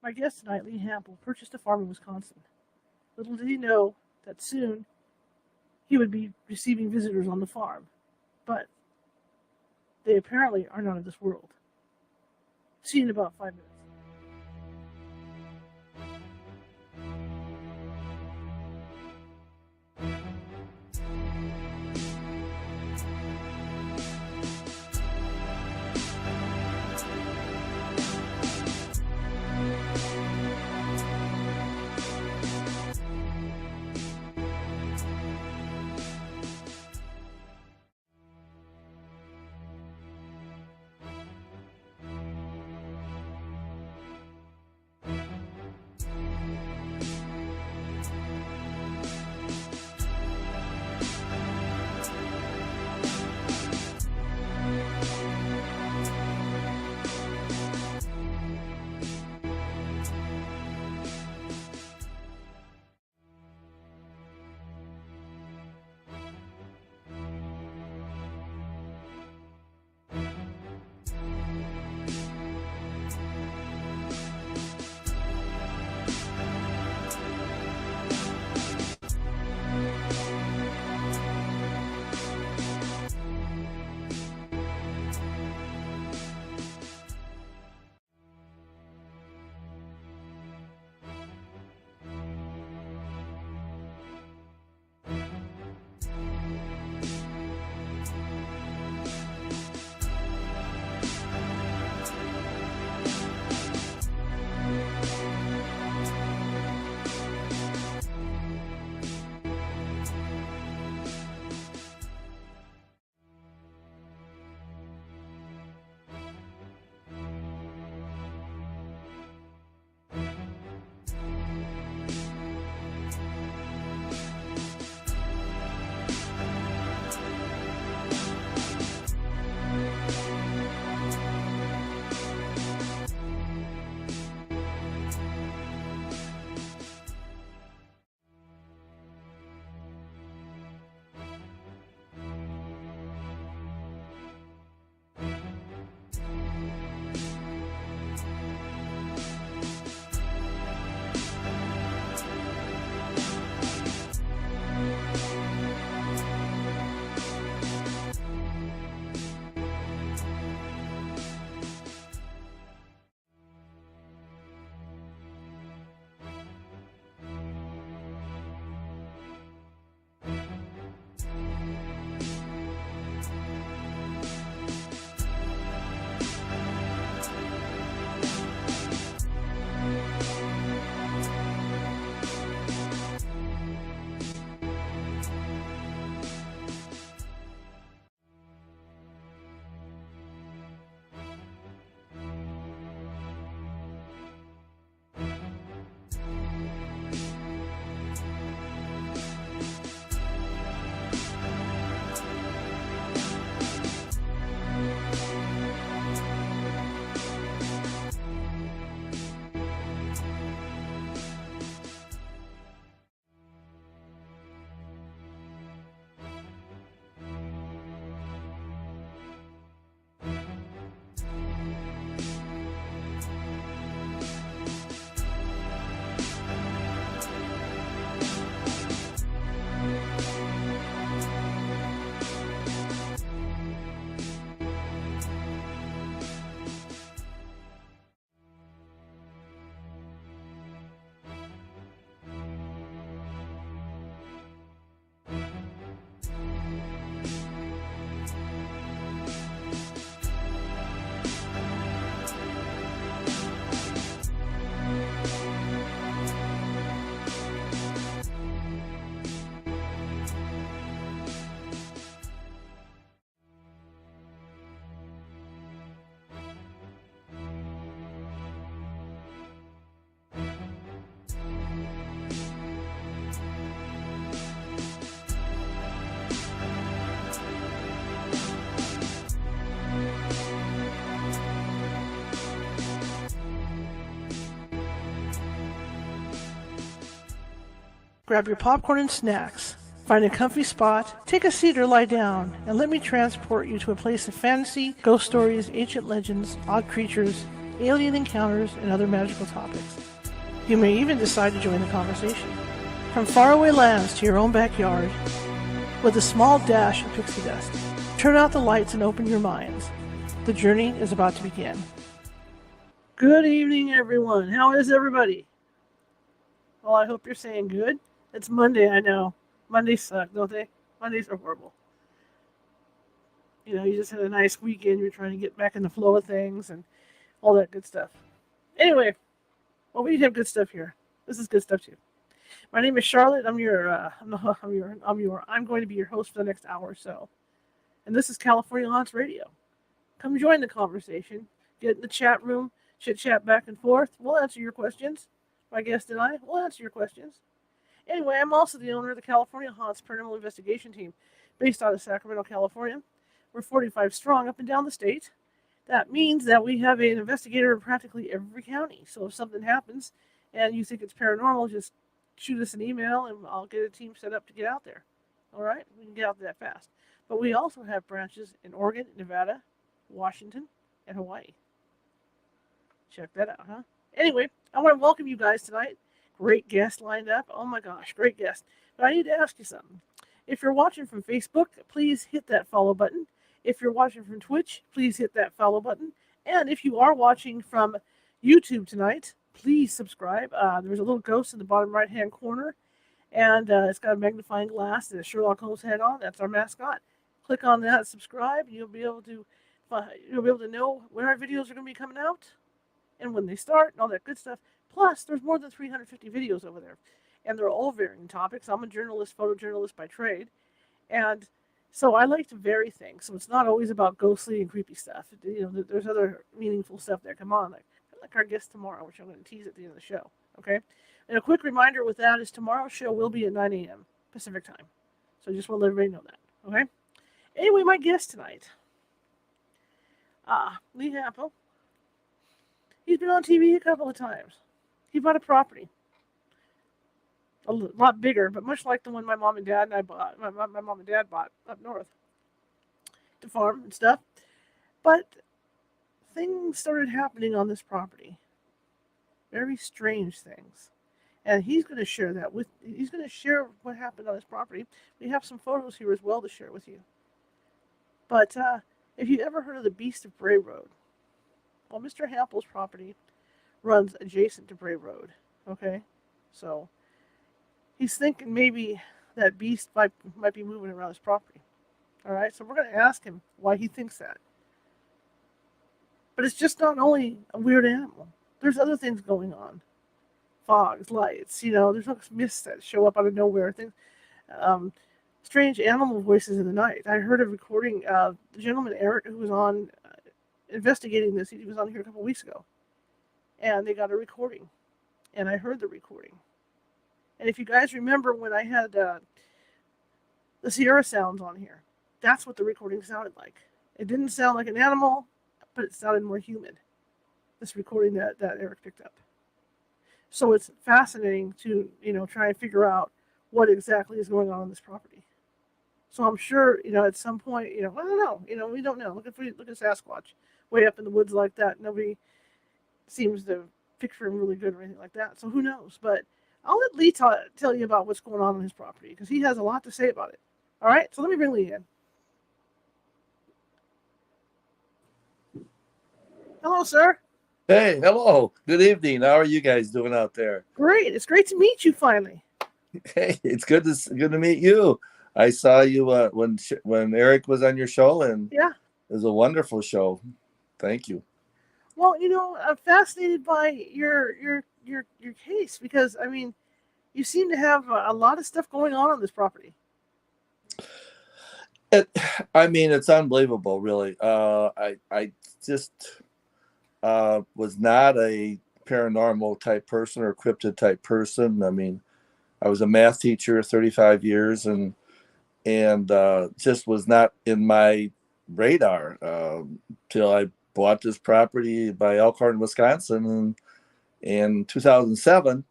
My guest tonight, Lee Hampel, purchased a farm in Wisconsin. Little did he know that soon he would be receiving visitors on the farm. But they apparently are not of this world. See you in about 5 minutes. Grab your popcorn and snacks. Find a comfy spot, take a seat or lie down, and let me transport you to a place of fantasy, ghost stories, ancient legends, odd creatures, alien encounters, and other magical topics. You may even decide to join the conversation. From faraway lands to your own backyard, with a small dash of pixie dust, turn out the lights and open your minds. The journey is about to begin. Good evening, everyone. How is everybody? Well, I hope you're saying good. It's Monday, I know. Mondays suck, don't they? Mondays are horrible. You know, you just had a nice weekend. You're trying to get back in the flow of things and all that good stuff. Anyway, well, we have good stuff here. This is good stuff too. My name is Charlotte. I'm going to be your host for the next hour or so. And this is California Haunts Radio. Come join the conversation. Get in the chat room, chit-chat back and forth. We'll answer your questions. My guest and I will answer your questions. Anyway, I'm also the owner of the California Haunts Paranormal Investigation Team, based out of Sacramento, California. We're 45 strong up and down the state. That means that we have an investigator in practically every county. So if something happens and you think it's paranormal, just shoot us an email and I'll get a team set up to get out there. All right? We can get out there that fast. But we also have branches in Oregon, Nevada, Washington, and Hawaii. Check that out, huh? Anyway, I want to welcome you guys tonight. Great guest lined up. Oh my gosh, great guest. But I need to ask you something. If you're watching from Facebook, please hit that follow button. If you're watching from Twitch, please hit that follow button. And if you are watching from YouTube tonight, please subscribe. There's a little ghost in the bottom right-hand corner, and it's got a magnifying glass and a Sherlock Holmes head on. That's our mascot. Click on that, subscribe, and you'll be able to know when our videos are going to be coming out and when they start and all that good stuff. Plus, there's more than 350 videos over there, and they're all varying topics. I'm a journalist, photojournalist by trade, and so I like to vary things. So it's not always about ghostly and creepy stuff. You know, there's other meaningful stuff that come on, like our guest tomorrow, which I'm going to tease at the end of the show. Okay, and a quick reminder with that is tomorrow's show will be at 9 a.m. Pacific time. So I just want to let everybody know that. Okay. Anyway, my guest tonight, Lee Hampel. He's been on TV a couple of times. He bought a property, a lot bigger, but much like the one my mom and dad bought up north to farm and stuff. But things started happening on this property, very strange things, and he's going to share that he's going to share what happened on his property. We have some photos here as well to share with you. But if you ever heard of the Beast of Bray Road, well, Mr. Hampel's property runs adjacent to Bray Road. Okay, so he's thinking maybe that beast might be moving around his property. All right, so we're going to ask him why he thinks that. But it's just not only a weird animal. There's other things going on. Fogs, lights, there's no mists that show up out of nowhere. Things, strange animal voices in the night. I heard a recording of the gentleman, Eric, who was on investigating this. He was on here a couple weeks ago. And they got a recording. And I heard the recording. And if you guys remember when I had the Sierra sounds on here, that's what the recording sounded like. It didn't sound like an animal, but it sounded more human. This recording that Eric picked up. So it's fascinating to, try and figure out what exactly is going on this property. So I'm sure, at some point, I don't know. We don't know. Look at Sasquatch way up in the woods like that. Nobody seems to picture him really good or anything like that. So who knows? But I'll let Lee tell you about what's going on his property because he has a lot to say about it. All right, so let me bring Lee in. Hello, sir. Hey, hello. Good evening. How are you guys doing out there? Great. It's great to meet you finally. Hey, it's good to meet you. I saw you when Eric was on your show, and yeah, it was a wonderful show. Thank you. Well, I'm fascinated by your case because you seem to have a lot of stuff going on this property. It's unbelievable, really. I just was not a paranormal type person or cryptid type person. I was a math teacher 35 years and just was not in my radar till I bought this property by Elkhorn, Wisconsin in 2007.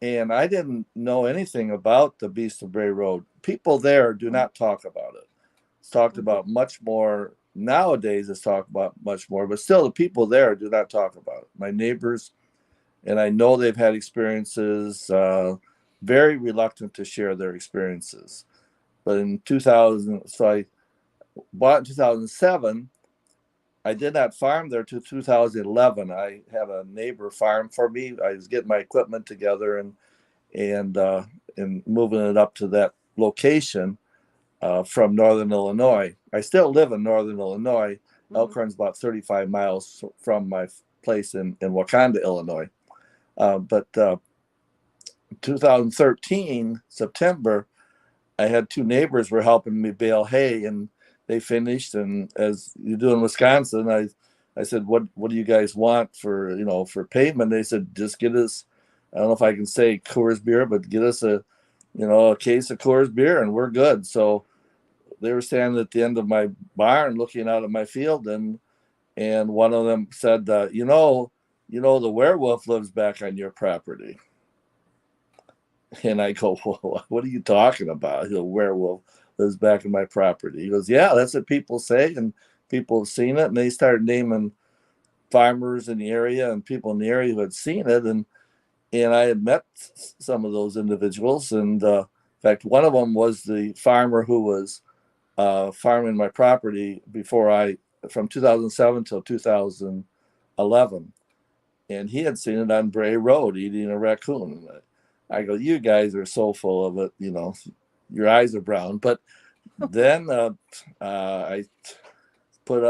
And I didn't know anything about the Beast of Bray Road. People there do not talk about it. It's talked about much more nowadays is talked about much more, but still the people there do not talk about it. My neighbors, and I know they've had experiences, very reluctant to share their experiences. But in 2000, so I bought in 2007. I did not farm there till 2011. I had a neighbor farm for me. I was getting my equipment together and moving it up to that location from Northern Illinois. I still live in Northern Illinois. Elkhorn's about 35 miles from my place in Wauconda, Illinois. But 2013, September, I had two neighbors were helping me bale hay, and they finished. And as you do in Wisconsin, I said, what do you guys want for payment? They said, just get us, I don't know if I can say Coors beer, but get us a case of Coors beer and we're good. So they were standing at the end of my barn looking out at my field, and one of them said, the werewolf lives back on your property. And I go, well, what are you talking about? The werewolf lives back on my property. He goes, yeah, that's what people say, and people have seen it. And they started naming farmers in the area and people in the area who had seen it. And I had met some of those individuals. And in fact, one of them was the farmer who was farming my property from 2007 till 2011. And he had seen it on Bray Road eating a raccoon. I go, you guys are so full of it, your eyes are brown. But then I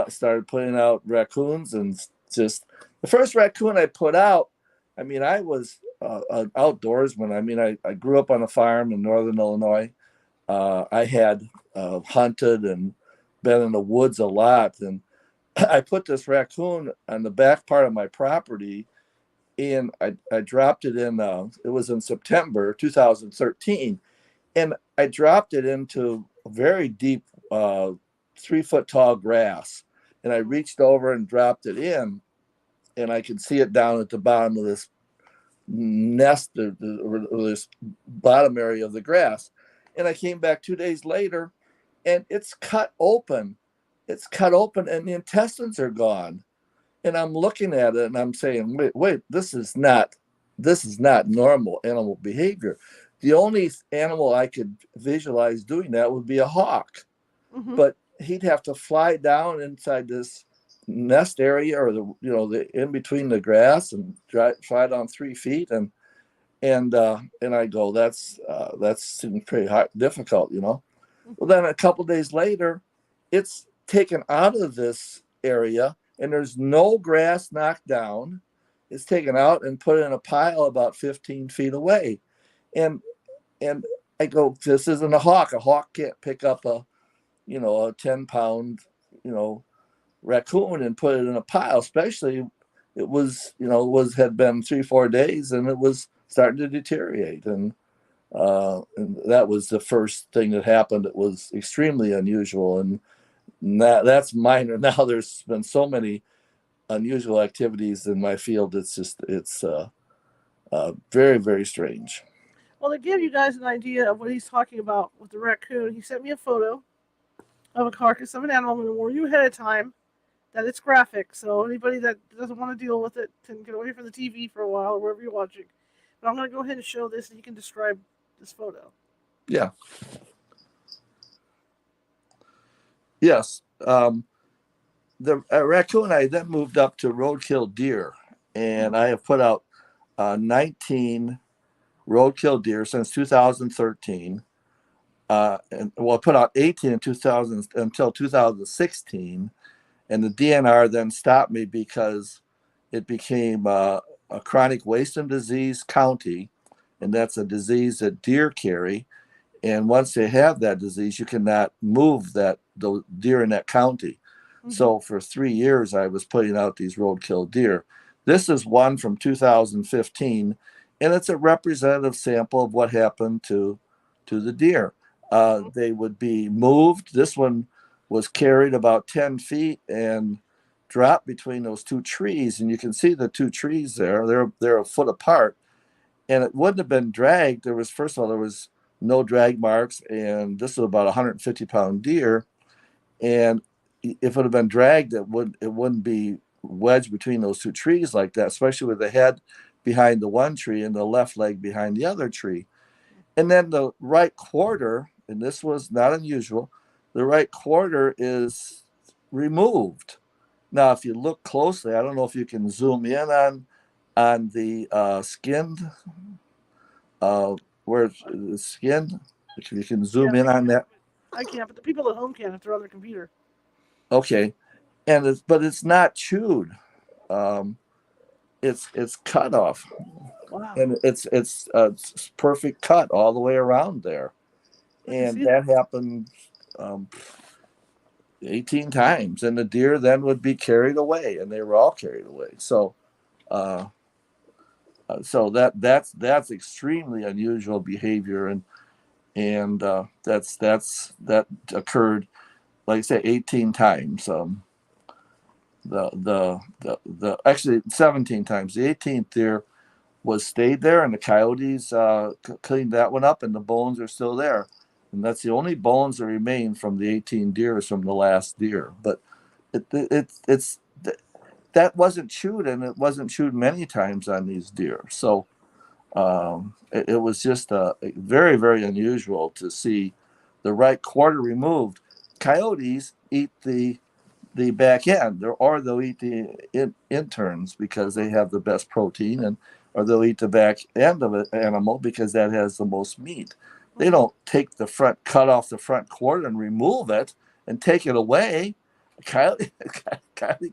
started putting out raccoons, and just the first raccoon I put out, I was an outdoorsman. I grew up on a farm in Northern Illinois. I had hunted and been in the woods a lot. And I put this raccoon on the back part of my property, and I dropped it in, it was in September 2013, and I dropped it into a very deep 3-foot tall grass. And I reached over and dropped it in, and I could see it down at the bottom of this nest, or this bottom area of the grass. And I came back 2 days later, and it's cut open. It's cut open, and the intestines are gone. And I'm looking at it, and I'm saying, wait, this is not normal animal behavior. The only animal I could visualize doing that would be a hawk. Mm-hmm. But he'd have to fly down inside this nest area, or the in between the grass, and fly down 3 feet. And I go, that's pretty difficult, Well, then a couple of days later, it's taken out of this area, and there's no grass knocked down. It's taken out and put in a pile about 15 feet away. And I go, this isn't a hawk. A hawk can't pick up a 10-pound, raccoon and put it in a pile, especially it had been 3-4 days, and it was starting to deteriorate. And that was the first thing that happened. It was extremely unusual. And that's minor. Now there's been so many unusual activities in my field. It's very, very strange. Well, to give you guys an idea of what he's talking about with the raccoon, he sent me a photo of a carcass of an animal. I'm going to warn you ahead of time that it's graphic, so anybody that doesn't want to deal with it can get away from the TV for a while or wherever you're watching. But I'm going to go ahead and show this, and you can describe this photo. Yeah. Yes. The raccoon, I then moved up to roadkill deer, and I have put out 19 roadkill deer since 2013. I put out 18 in 2000 until 2016, and the DNR then stopped me because it became a chronic wasting disease county, and that's a disease that deer carry. And once they have that disease, you cannot move the deer in that county. Mm-hmm. So for 3 years, I was putting out these roadkill deer. This is one from 2015, and it's a representative sample of what happened to the deer. They would be moved. This one was carried about 10 feet and dropped between those two trees. And you can see the two trees there. They're a foot apart. And it wouldn't have been dragged. There was no drag marks. And this was about a 150-pound deer. And if it had been dragged, it wouldn't be wedged between those two trees like that, especially with the head behind the one tree and the left leg behind the other tree. And then the right quarter, and this was not unusual, the right quarter is removed. Now, if you look closely, I don't know if you can zoom in on the skin, where the skin. If you can zoom in on that. I can't, but the people at home can if they're on their computer. Okay, and but it's not chewed. It's cut off. Wow. And it's a perfect cut all the way around there, and that happened 18 times, and the deer then would be carried away, and they were all carried away. So that's extremely unusual behavior, and that occurred, like I say, 18 times. The actually 17 times. The 18th deer was stayed there, and the coyotes cleaned that one up, and the bones are still there, and that's the only bones that remain from the 18 deers from the last deer. But it's that wasn't chewed, and it wasn't chewed many times on these deer. So it was just very, very unusual to see the right quarter removed. Coyotes eat the back end, or they'll eat the interns because they have the best protein, or they'll eat the back end of an animal because that has the most meat. They don't take cut off the front quarter and remove it and take it away. Coyote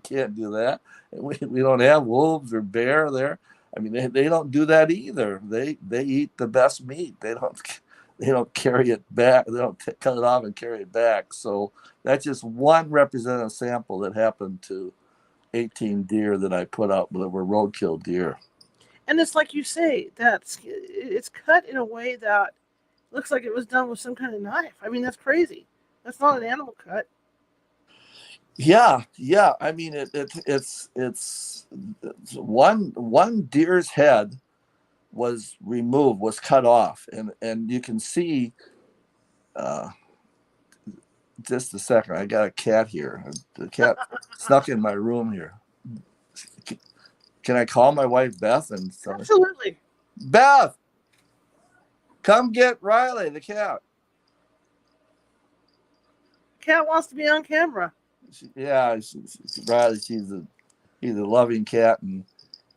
can't do that. We don't have wolves or bear there. I mean, they don't do that either. They eat the best meat. They don't carry it back. They don't cut it off and carry it back. So that's just one representative sample that happened to 18 deer that I put up that were roadkill deer. And it's like you say, it's cut in a way that looks like it was done with some kind of knife. I mean, that's crazy. That's not an animal cut. Yeah. I mean, it's one deer's head was removed, was cut off, and you can see. Just a second, I got a cat here. The cat snuck in my room here. Can I call my wife Beth and Absolutely. Beth, come get Riley the cat. Cat wants to be on camera. Riley. He's a loving cat, and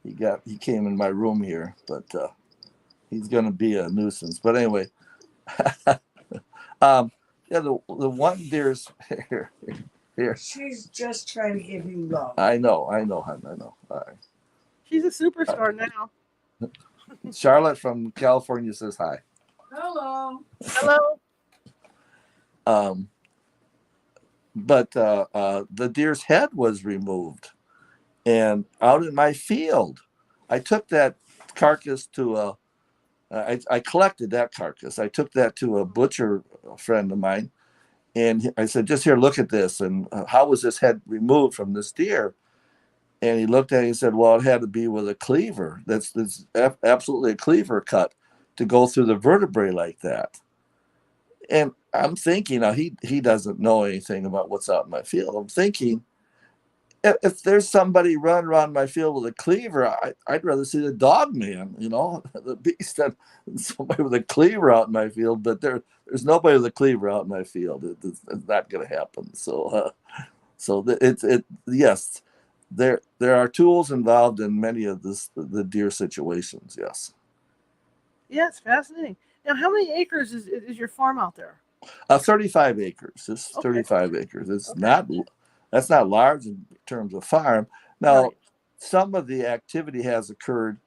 he came in my room here, but he's going to be a nuisance. But anyway, the one deer's here. She's just trying to give you love. I know, hon. I know. All right. She's a superstar now. Charlotte from California says hi. Hello. But the deer's head was removed, and out in my field, I took that carcass to I collected that carcass. I took that to a butcher friend of mine, and I said, just here, look at this. And how was this head removed from this deer? And he looked at it and said, well, it had to be with a cleaver. That's absolutely a cleaver cut to go through the vertebrae like that. And I'm thinking, now he doesn't know anything about what's out in my field. I'm thinking, if there's somebody running around my field with a cleaver, I'd rather see the dog man, the beast, than somebody with a cleaver out in my field. But there's nobody with a cleaver out in my field. It's not going to happen. So yes, there are tools involved in many of the deer situations. Yes. Yeah, it's fascinating. Now, how many acres is your farm out there? 35 acres. It's 35 acres. It's not. That's not large in terms of farm. Now, right. Some of the activity has occurred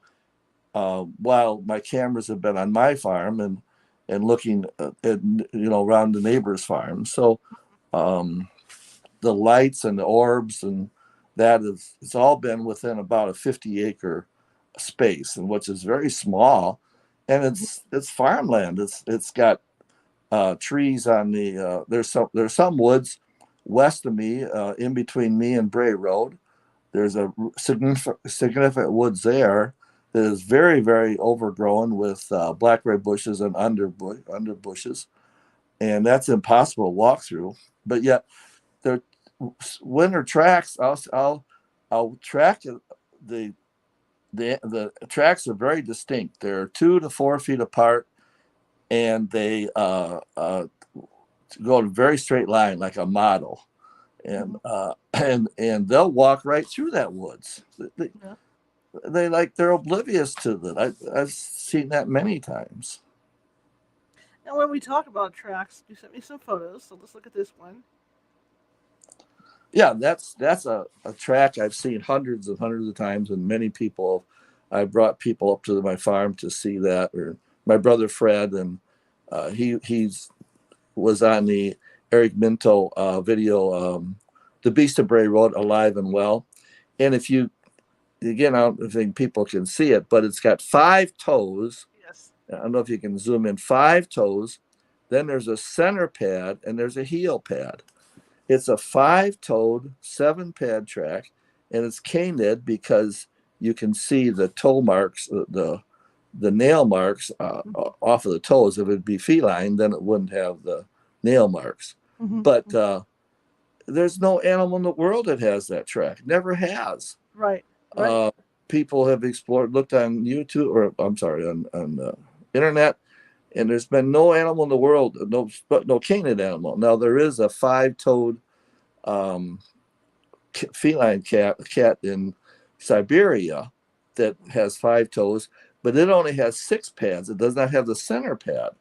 while my cameras have been on my farm and looking at around the neighbor's farm. So the lights and the orbs and it's all been within about a 50-acre space, and which is very small, and it's farmland. It's got trees on the there's some woods west of me, in between me and Bray Road. There's a significant woods there that is very, very overgrown with blackberry bushes and underbushes, and that's impossible to walk through. But yet, winter tracks, I'll track the tracks are very distinct. They're 2 to 4 feet apart, and they go in a very straight line like a model, and and they'll walk right through that woods. They're oblivious to that. I've seen that many times. Now, when we talk about tracks, you sent me some photos, so let's look at this one. Yeah, that's a track I've seen hundreds and hundreds of times, and many people. I brought people up to my farm to see that, or my brother Fred, and he's was on the Eric Minto video, The Beast of Bray Road, Alive and Well. And if you, again, I don't think people can see it, but it's got 5 toes. Yes. I don't know if you can zoom in. 5 toes. Then there's a center pad and there's a heel pad. It's a 5-toed, 7-pad track, and it's canid because you can see the toe marks, the nail marks off of the toes. If it'd be feline, then it wouldn't have the nail marks. But there's no animal in the world that has that track. Never has. Right. People have explored, looked on YouTube, or I'm sorry, on the internet, and there's been no animal in the world, no canid animal. Now there is a 5-toed feline cat in Siberia that has 5 toes, but it only has 6 pads. It does not have the center pad.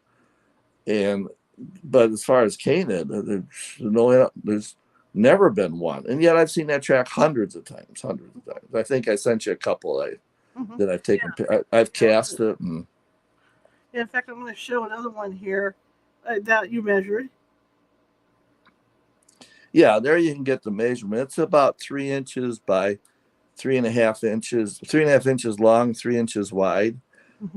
But as far as canid, there's never been one. And yet I've seen that track hundreds of times. I think I sent you a couple that I've taken. I've cast it. And, in fact, I'm going to show another one here that you measured. Yeah, there you can get the measurement. It's about 3 inches by 3.5 inches, 3.5 inches long, 3 inches wide.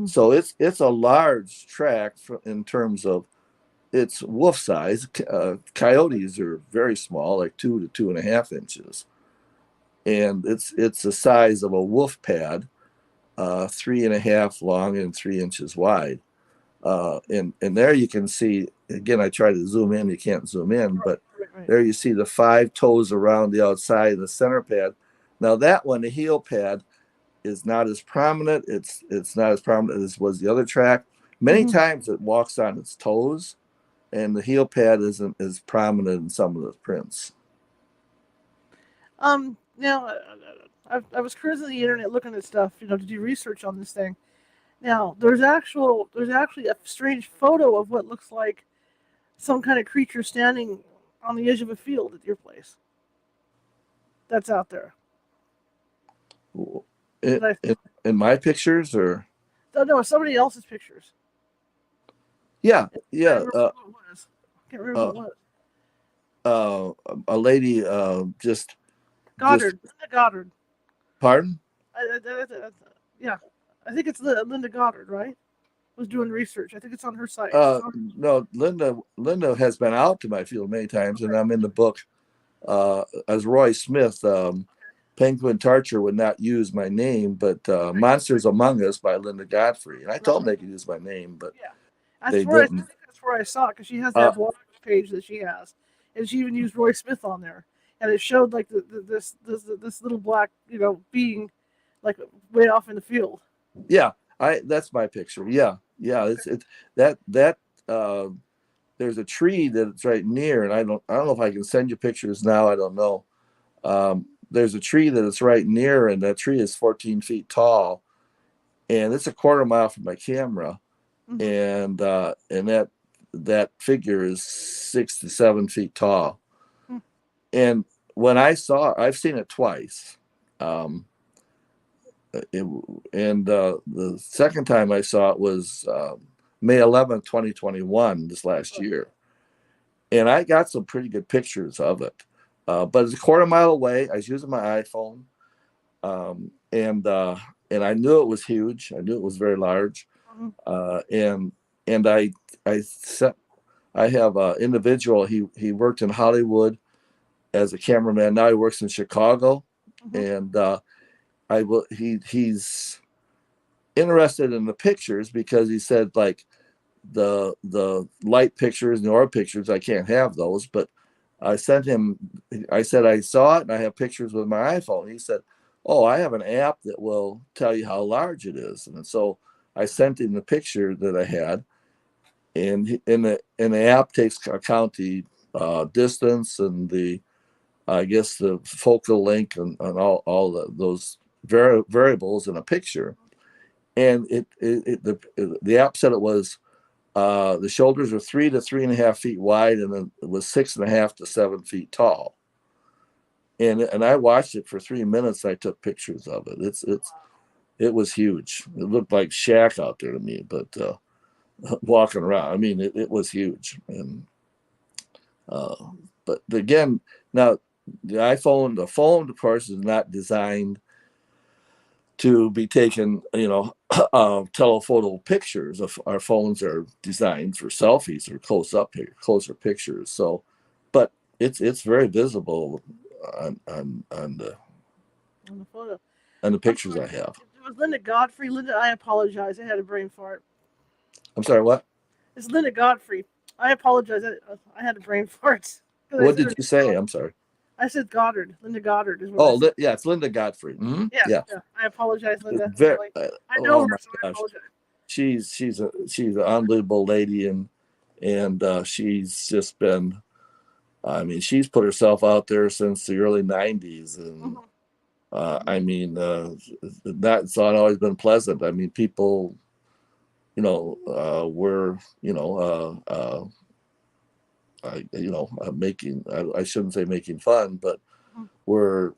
So it's a large track in terms of its wolf size. Coyotes are very small, like 2 to 2.5 inches, and it's the size of a wolf pad, 3.5 long and 3 inches wide. And there you can see, again, I try to zoom in, you can't zoom in, but there you see the 5 toes around the outside of the center pad. Now that one, the heel pad, is not as prominent. It's not as prominent as was the other track. Many times it walks on its toes, and the heel pad isn't as prominent in some of the prints. Now, I was cruising the internet looking at stuff, to do research on this thing. Now, there's actually a strange photo of what looks like some kind of creature standing on the edge of a field at your place. That's out there. In my pictures, or no, somebody else's pictures. Yeah. Can't remember what it was. A lady just Goddard. Linda Goddard. Pardon? Yeah, I think it's Linda Goddard, right? Was doing research. I think it's on her site. No, Linda has been out to my field many times, and I'm in the book as Roy Smith. Penguin Tarcher would not use my name, but Monsters Among Us by Linda Godfrey. And I told them they could use my name, but they didn't. I think that's where I saw it, because she has that blog page that she has, and she even used Roy Smith on there, and it showed like this little black being like way off in the field. Yeah, that's my picture. Yeah, it's that there's a tree that's right near, and I don't know if I can send you pictures now. I don't know. There's a tree that is right near, and that tree is 14 feet tall, and it's a quarter mile from my camera, and that figure is 6 to 7 feet tall. And when I've seen it twice, and the second time I saw it was May 11th, 2021, this last year, and I got some pretty good pictures of it. But it's a quarter mile away. I was using my iPhone, and I knew it was huge. I knew it was very large, and I have an individual. He worked in Hollywood as a cameraman. Now he works in Chicago, and he's interested in the pictures because he said, like, the light pictures and the orb pictures, I can't have those, but I sent him. I said I saw it, and I have pictures with my iPhone. He said, "Oh, I have an app that will tell you how large it is." And so I sent him the picture that I had, and in the app takes account the distance and the I guess the focal length and all those variables in a picture. And the app said it was the shoulders were 3 to 3.5 feet wide, and then it was 6.5 to 7 feet tall. And I watched it for 3 minutes. I took pictures of it. It was huge. It looked like Shaq out there to me, but walking around, I mean, it was huge. And but again, now the phone, of course, is not designed to be taken, telephoto pictures. Our phones are designed for selfies or closer pictures. So, but it's very visible on the photo. on the pictures I have. It was Linda Godfrey. Linda, I apologize. I had a brain fart. I'm sorry, what? It's Linda Godfrey. I apologize. I had a brain fart. What did you say? I'm sorry. I said Goddard. Linda Goddard is what I said. Yeah, it's Linda Godfrey. Mm-hmm. Yeah. I apologize, Linda. I know oh her, my so I gosh. apologize. She's an unbelievable lady, and she's just been. I mean, she's put herself out there since the early '90s, and I mean, that's not always been pleasant. I mean, people, were, making. I shouldn't say making fun, but were,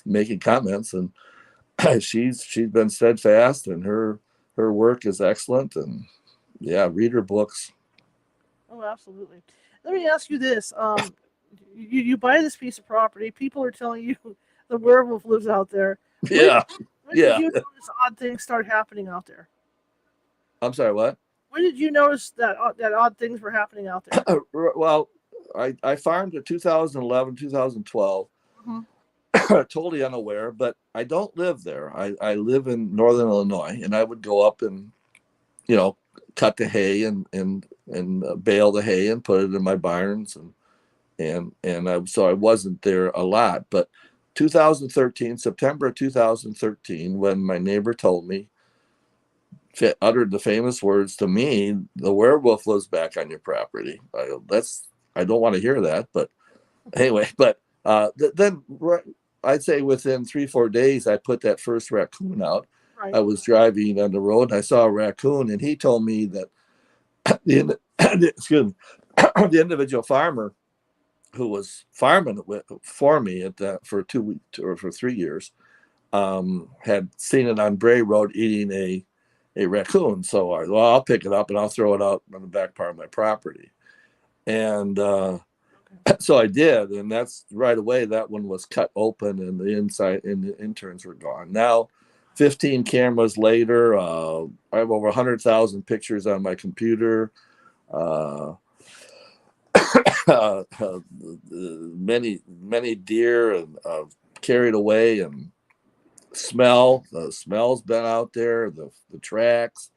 making comments, and she's been steadfast, and her work is excellent, and read her books. Oh, absolutely. Let me ask you this: you buy this piece of property. People are telling you the werewolf lives out there. Yeah. When did you notice odd things start happening out there? I'm sorry, what? When did you notice that odd things were happening out there? Well, I farmed in 2011, 2012. Totally unaware, but I don't live there. I live in northern Illinois, and I would go up and, cut the hay and bale the hay and put it in my barns, so I wasn't there a lot. But 2013, September of 2013, when my neighbor told me, uttered the famous words to me, "The werewolf lives back on your property." I don't want to hear that, but anyway. But then I'd say within 3-4 days, I put that first raccoon out. Right. I was driving on the road, and I saw a raccoon, and he told me that the individual farmer who was farming for me for 2 weeks or for 3 years had seen it on Bray Road eating a raccoon. So I'll pick it up and I'll throw it out on the back part of my property. And so I did, and that's right away. That one was cut open, and the inside and the interns were gone. Now, 15 cameras later, I have over 100,000 pictures on my computer. Many deer and carried away, and the smell's been out there. The tracks,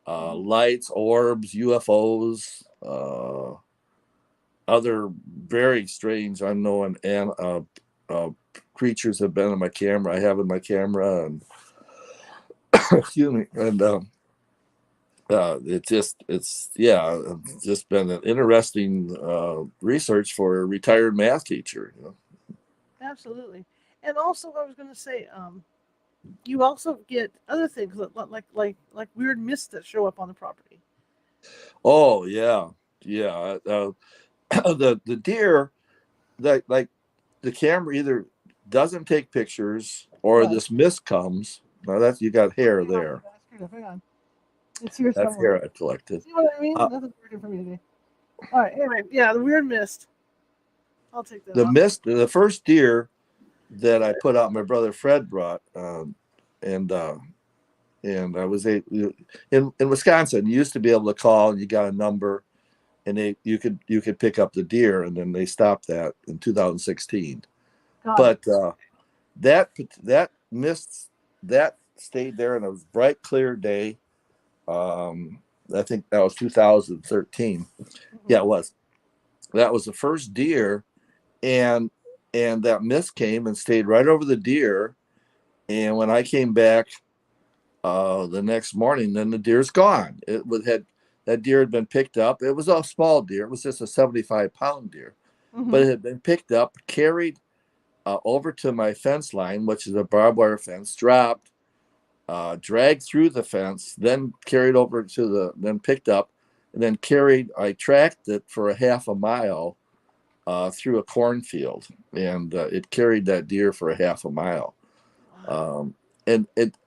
lights, orbs, UFOs. Other very strange, unknown, and creatures have been in my camera. I have in my camera, and excuse me, and it's just been an interesting research for a retired math teacher. Absolutely, and also I was going to say, you also get other things like weird mists that show up on the property. Oh yeah. The deer, that like the camera either doesn't take pictures or this mist comes. Now that's, you got hair there. Hang on. It's here That's somewhere. hair I collected. See what I mean? Nothing's working for me today. All right. Anyway, the weird mist. I'll take that. The mist. The first deer that I put out, my brother Fred brought, and I was in Wisconsin. You used to be able to call, and you got a number, and you could pick up the deer, and then they stopped that in 2016. But that mist that stayed there, and it was a bright, clear day. I think that was 2013. Yeah, it was. that was the first deer, and that mist came and stayed right over the deer. And when I came back the next morning, then the deer's gone. That deer had been picked up. It was a small deer. It was just a 75-pound deer, but it had been picked up, carried over to my fence line, which is a barbed wire fence, dropped, dragged through the fence, then carried over then picked up, and then I tracked it for a half a mile through a cornfield, and it carried that deer for a half a mile. And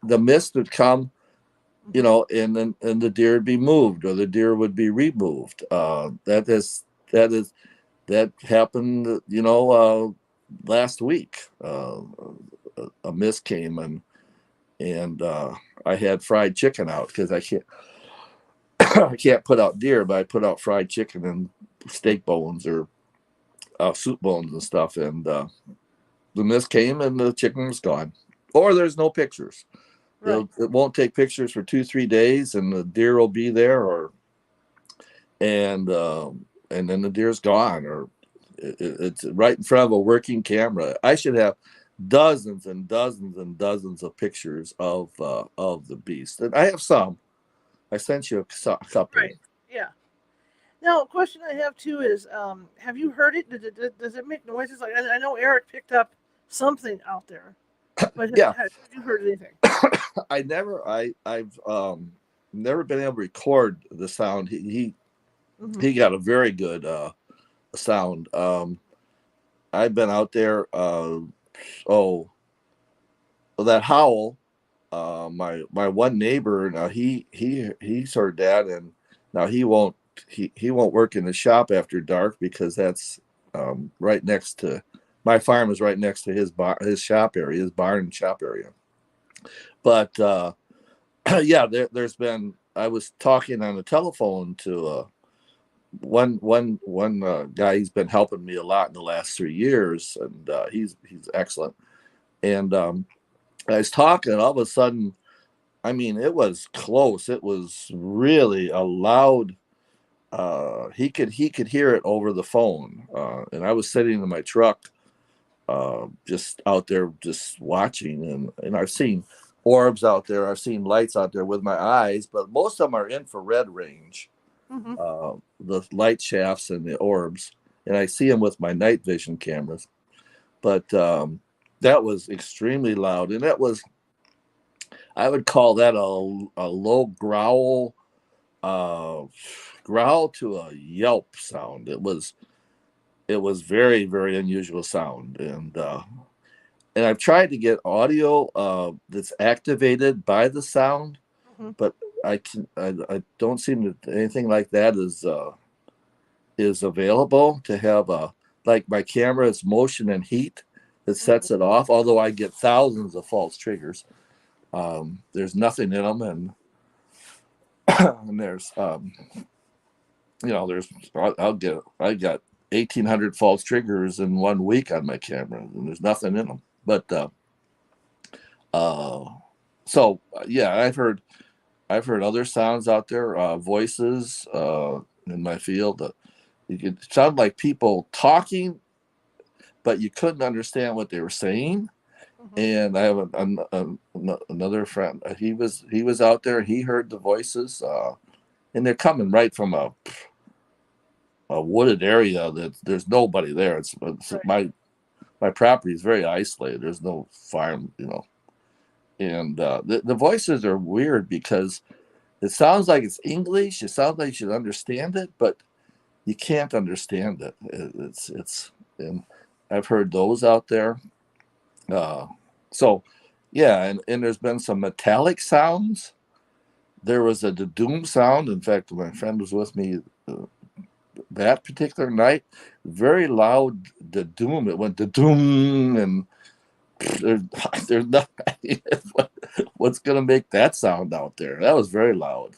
the mist would come, and the deer would be moved, or the deer would be removed. That happened, last week. A mist came, and I had fried chicken out, because I can't I can't put out deer, but I put out fried chicken and steak bones, or soup bones and stuff, and the mist came and the chicken was gone, or there's no pictures. Right. It won't take pictures for 2-3 days, and the deer will be there, and then the deer's gone, or it's right in front of a working camera. I should have dozens and dozens and dozens of pictures of the beast, and I have some. I sent you a couple. Right. Yeah. Now, a question I have too is, have you heard it? Does it make noises? Like I know Eric picked up something out there, but Yeah. have you heard anything? I've never been able to record the sound. He got a very good sound. I've been out there. That howl. My one neighbor, now he's heard that, and now he won't work in the shop after dark, because that's right next to my farm, is right next to his shop area, his barn and shop area. But yeah, there's been. I was talking on the telephone to one guy. He's been helping me a lot in the last 3 years, and he's excellent. And I was talking, and all of a sudden, I mean, it was close. It was really a loud. He could hear it over the phone, and I was sitting in my truck, just out there, just watching, and I've seen orbs out there. I've seen lights out there with my eyes, but most of them are infrared range, the light shafts and the orbs, and I see them with my night vision cameras. But that was extremely loud, and I would call that a low growl to a yelp sound. It was very, very unusual sound, and I've tried to get audio that's activated by the sound, but I don't seem that anything like that is available to have like my camera. It's motion and heat that sets it off, although I get thousands of false triggers. There's nothing in them, and there's I got 1,800 false triggers in 1 week on my camera, and there's nothing in them. But so yeah, I've heard other sounds out there, voices in my field. You could sound like people talking, but you couldn't understand what they were saying. And I have another friend. He was out there. He heard the voices, and they're coming right from a wooded area that there's nobody there. It's right. My property is very isolated. There's no farm, and the voices are weird, because it sounds like it's English. It sounds like you should understand it, but you can't understand it. It's and I've heard those out there. So yeah, and there's been some metallic sounds. There was a doom sound. In fact, my friend was with me that particular night. Very loud, the doom. It went the doom, and there's nothing. What's gonna make that sound out there? That was very loud.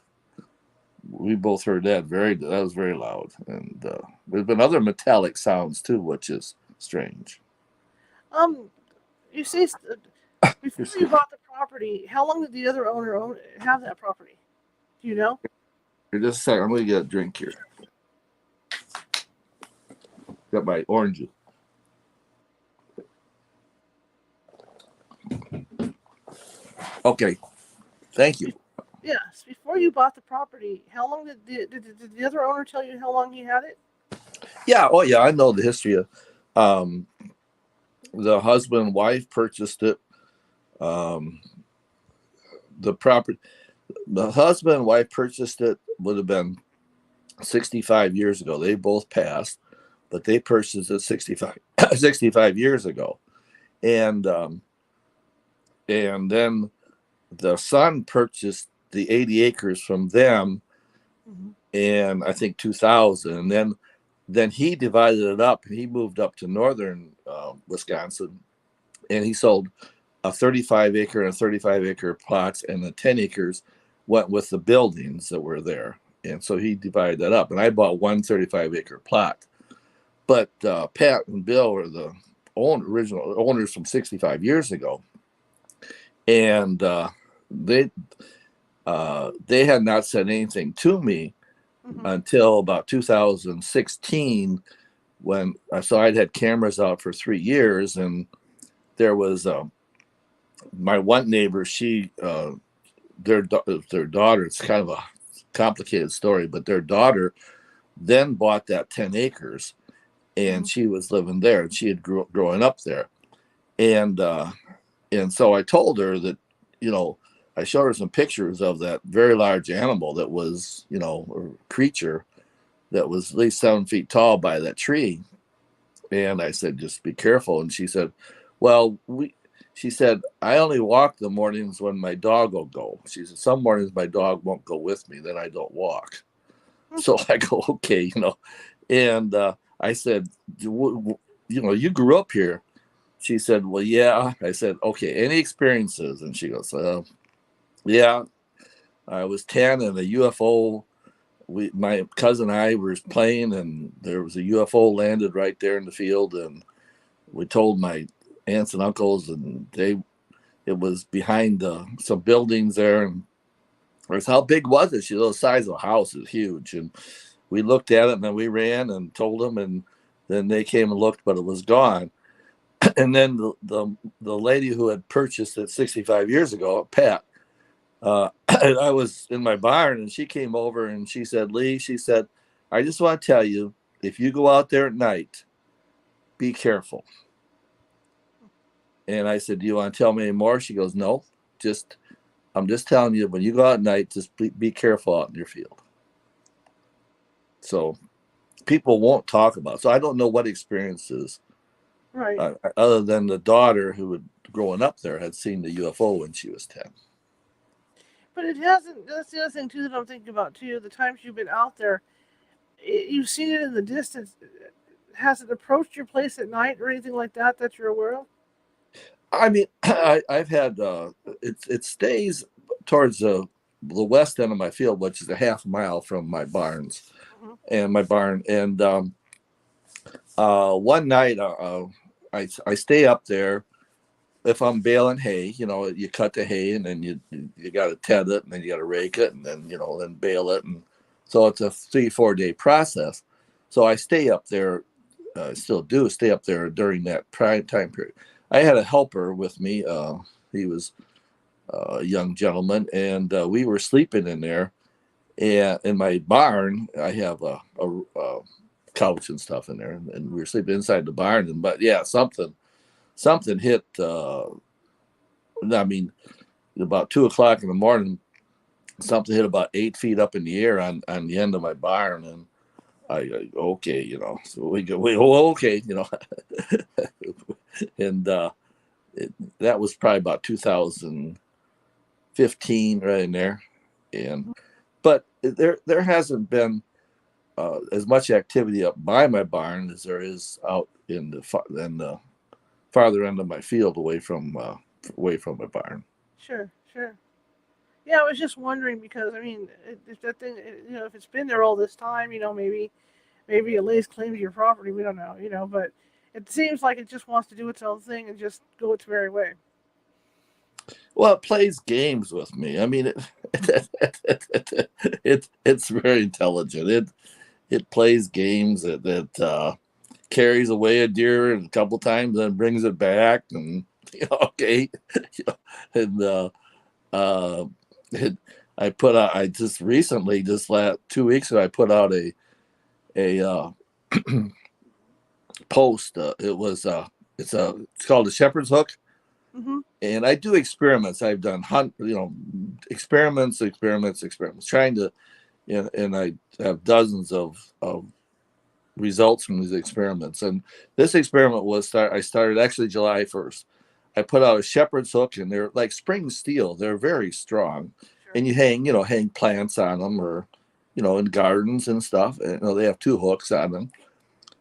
We both heard that. That was very loud. And there's been other metallic sounds too, which is strange. You say before you bought the property, how long did the other owner have that property? Do you know? Here, just a second. I'm gonna get a drink here. Got my orange juice. Okay, thank you. Yes, before you bought the property, how long did the other owner tell you how long he had it? Yeah, oh yeah, I know the history of um, the husband and wife purchased it. Um, the property, the husband and wife purchased it would have been 65 years ago. They both passed, but they purchased it 65 years ago. And then the son purchased the 80 acres from them in I think 2000, and then he divided it up and he moved up to northern Wisconsin, and he sold a 35 acre and a 35 acre plots, and the 10 acres went with the buildings that were there. And so he divided that up, and I bought one 35 acre plot. But Pat and Bill are the original owners from 65 years ago, and they had not said anything to me until about 2016, when so I'd had cameras out for 3 years, and there was my one neighbor. She their daughter. It's kind of a complicated story, but their daughter then bought that 10 acres, and she was living there, and she had growing up there, and so I told her that, I showed her some pictures of that very large animal that was, a creature that was at least 7 feet tall by that tree. And I said, just be careful. And she said, well, she said, I only walk the mornings when my dog will go. She said, some mornings my dog won't go with me, then I don't walk. So I go, okay, and I said, you grew up here. She said, well, yeah. I said, okay, any experiences? And she goes, yeah, I was 10 and a UFO. My cousin and I were playing, and there was a UFO landed right there in the field, and we told my aunts and uncles, and it was behind some buildings there. And I said, how big was it? She said, the size of a house is huge. And we looked at it, and then we ran and told them, and then they came and looked, but it was gone. And then the lady who had purchased it 65 years ago, Pat, I was in my barn, and she came over and she said, Lee, she said, I just want to tell you, if you go out there at night, be careful. And I said, do you want to tell me any more? She goes, no, I'm just telling you, when you go out at night, just be careful out in your field. So people won't talk about it. So I don't know what experiences, right, other than the daughter who had growing up there had seen the UFO when she was 10. but it hasn't. That's the other thing too that I'm thinking about too. The times you've been out there, you've seen it in the distance. Has it approached your place at night or anything like that that you're aware of? I mean, I've had it stays towards the west end of my field, which is a half mile from my barns and my barn. And one night, I stay up there. If I'm baling hay, you cut the hay, and then you got to ted it, and then you got to rake it, and then then bale it, and so it's a 3-4 day process. So I stay up there, still do stay up there during that prime time period. I had a helper with me. He was a young gentleman, and we were sleeping in there. And in my barn, I have a couch and stuff in there, and we were sleeping inside the barn. But yeah, something hit. I mean, about 2:00 in the morning, something hit about 8 feet up in the air on the end of my barn, and I okay, so we go, okay, and that was probably about 2015, right in there, but there hasn't been as much activity up by my barn as there is out in the farther end of my field, away from my barn. Sure. Yeah, I was just wondering because I mean, if that thing, if it's been there all this time, maybe it lays claim to your property. We don't know, but it seems like it just wants to do its own thing and just go its merry way. Well, it plays games with me. I mean, it's very intelligent. It plays games that carries away a deer a couple times, then brings it back, and okay, and uh, it, I put out. I just recently, just last 2 weeks ago, I put out a post. It's called a shepherd's hook, Mm-hmm. and I do experiments. I've done experiments, trying to, and I have dozens of results from these experiments. And this experiment I started actually July 1st. I put out a shepherd's hook, and they're like spring steel. They're very strong, Sure. and you hang plants on them, or in gardens and stuff. And they have 2 hooks on them.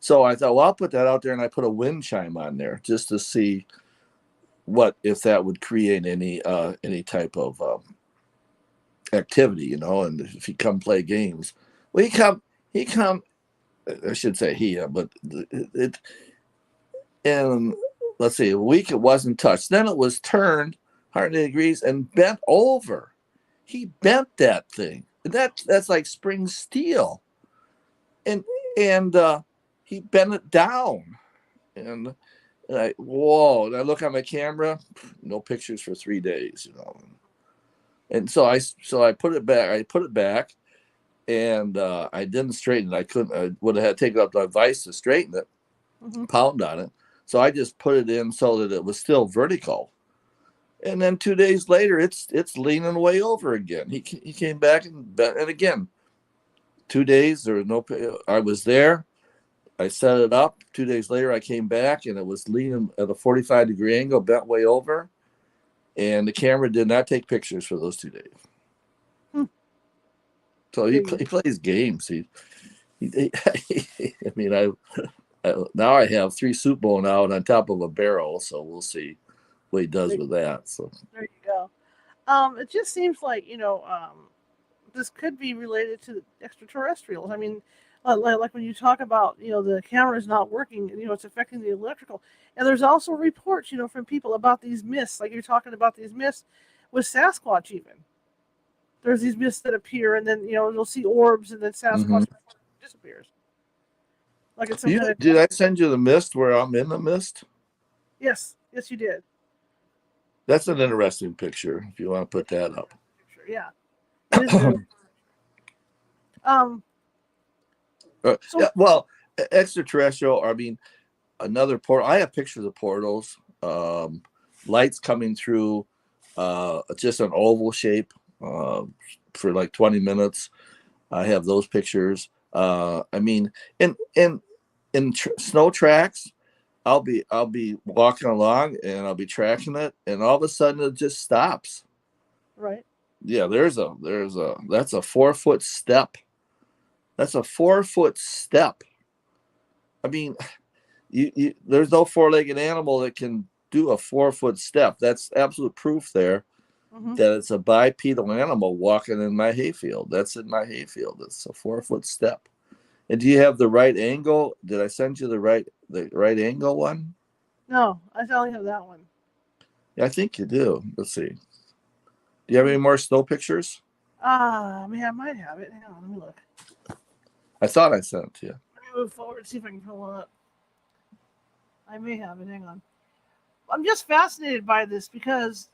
So I thought, well, I'll put that out there, and I put a wind chime on there just to see if that would create any type of activity, and if he come play games. Well, he come. I should say he, but it. And let's see, a week it wasn't touched. Then it was turned 180 degrees and bent over. He bent that thing. That's like spring steel, and he bent it down, and whoa! And I look at my camera, no pictures for 3 days, And so I put it back. And I didn't straighten it. I would have had to take it up to my vise to straighten it, Mm-hmm. pound on it. So I just put it in so that it was still vertical. And then 2 days later, it's leaning way over again. He came back and again, 2 days, there was no. I was there. I set it up. 2 days later, I came back, and it was leaning at a 45-degree angle, bent way over. And the camera did not take pictures for those 2 days. So he plays games. I mean, I now I have 3 soup bone out on top of a barrel, so we'll see what he does with that. So there you go. It just seems like this could be related to extraterrestrials. I mean, like when you talk about the camera's not working, it's affecting the electrical. And there's also reports from people about these mists, like you're talking about these mists with Sasquatch even. There's these mists that appear, and then you'll see orbs, and then Sasquatch disappears. Like it's some kind of. Did I send you the mist where I'm in the mist? Yes, you did. That's an interesting picture. If you want to put that up. Yeah, it is very. Yeah, well, extraterrestrial. I mean, another portal. I have pictures of portals. Lights coming through. Just an oval shape. For like 20 minutes. I have those pictures. I mean, in snow tracks, I'll be walking along, and I'll be tracking it, and all of a sudden it just stops. Right. Yeah, that's a 4-foot step. That's a 4-foot step. I mean, there's no 4-legged animal that can do a 4-foot step. That's absolute proof there. That it's a bipedal animal walking in my hayfield. That's in my hayfield. It's a 4-foot step. And do you have the right angle? Did I send you the right angle one? No, I only have that one. Yeah, I think you do. Let's see. Do you have any more snow pictures? I might have it. Hang on, let me look. I thought I sent it to you. Let me move forward, see if I can pull it up. I may have it. Hang on. I'm just fascinated by this because.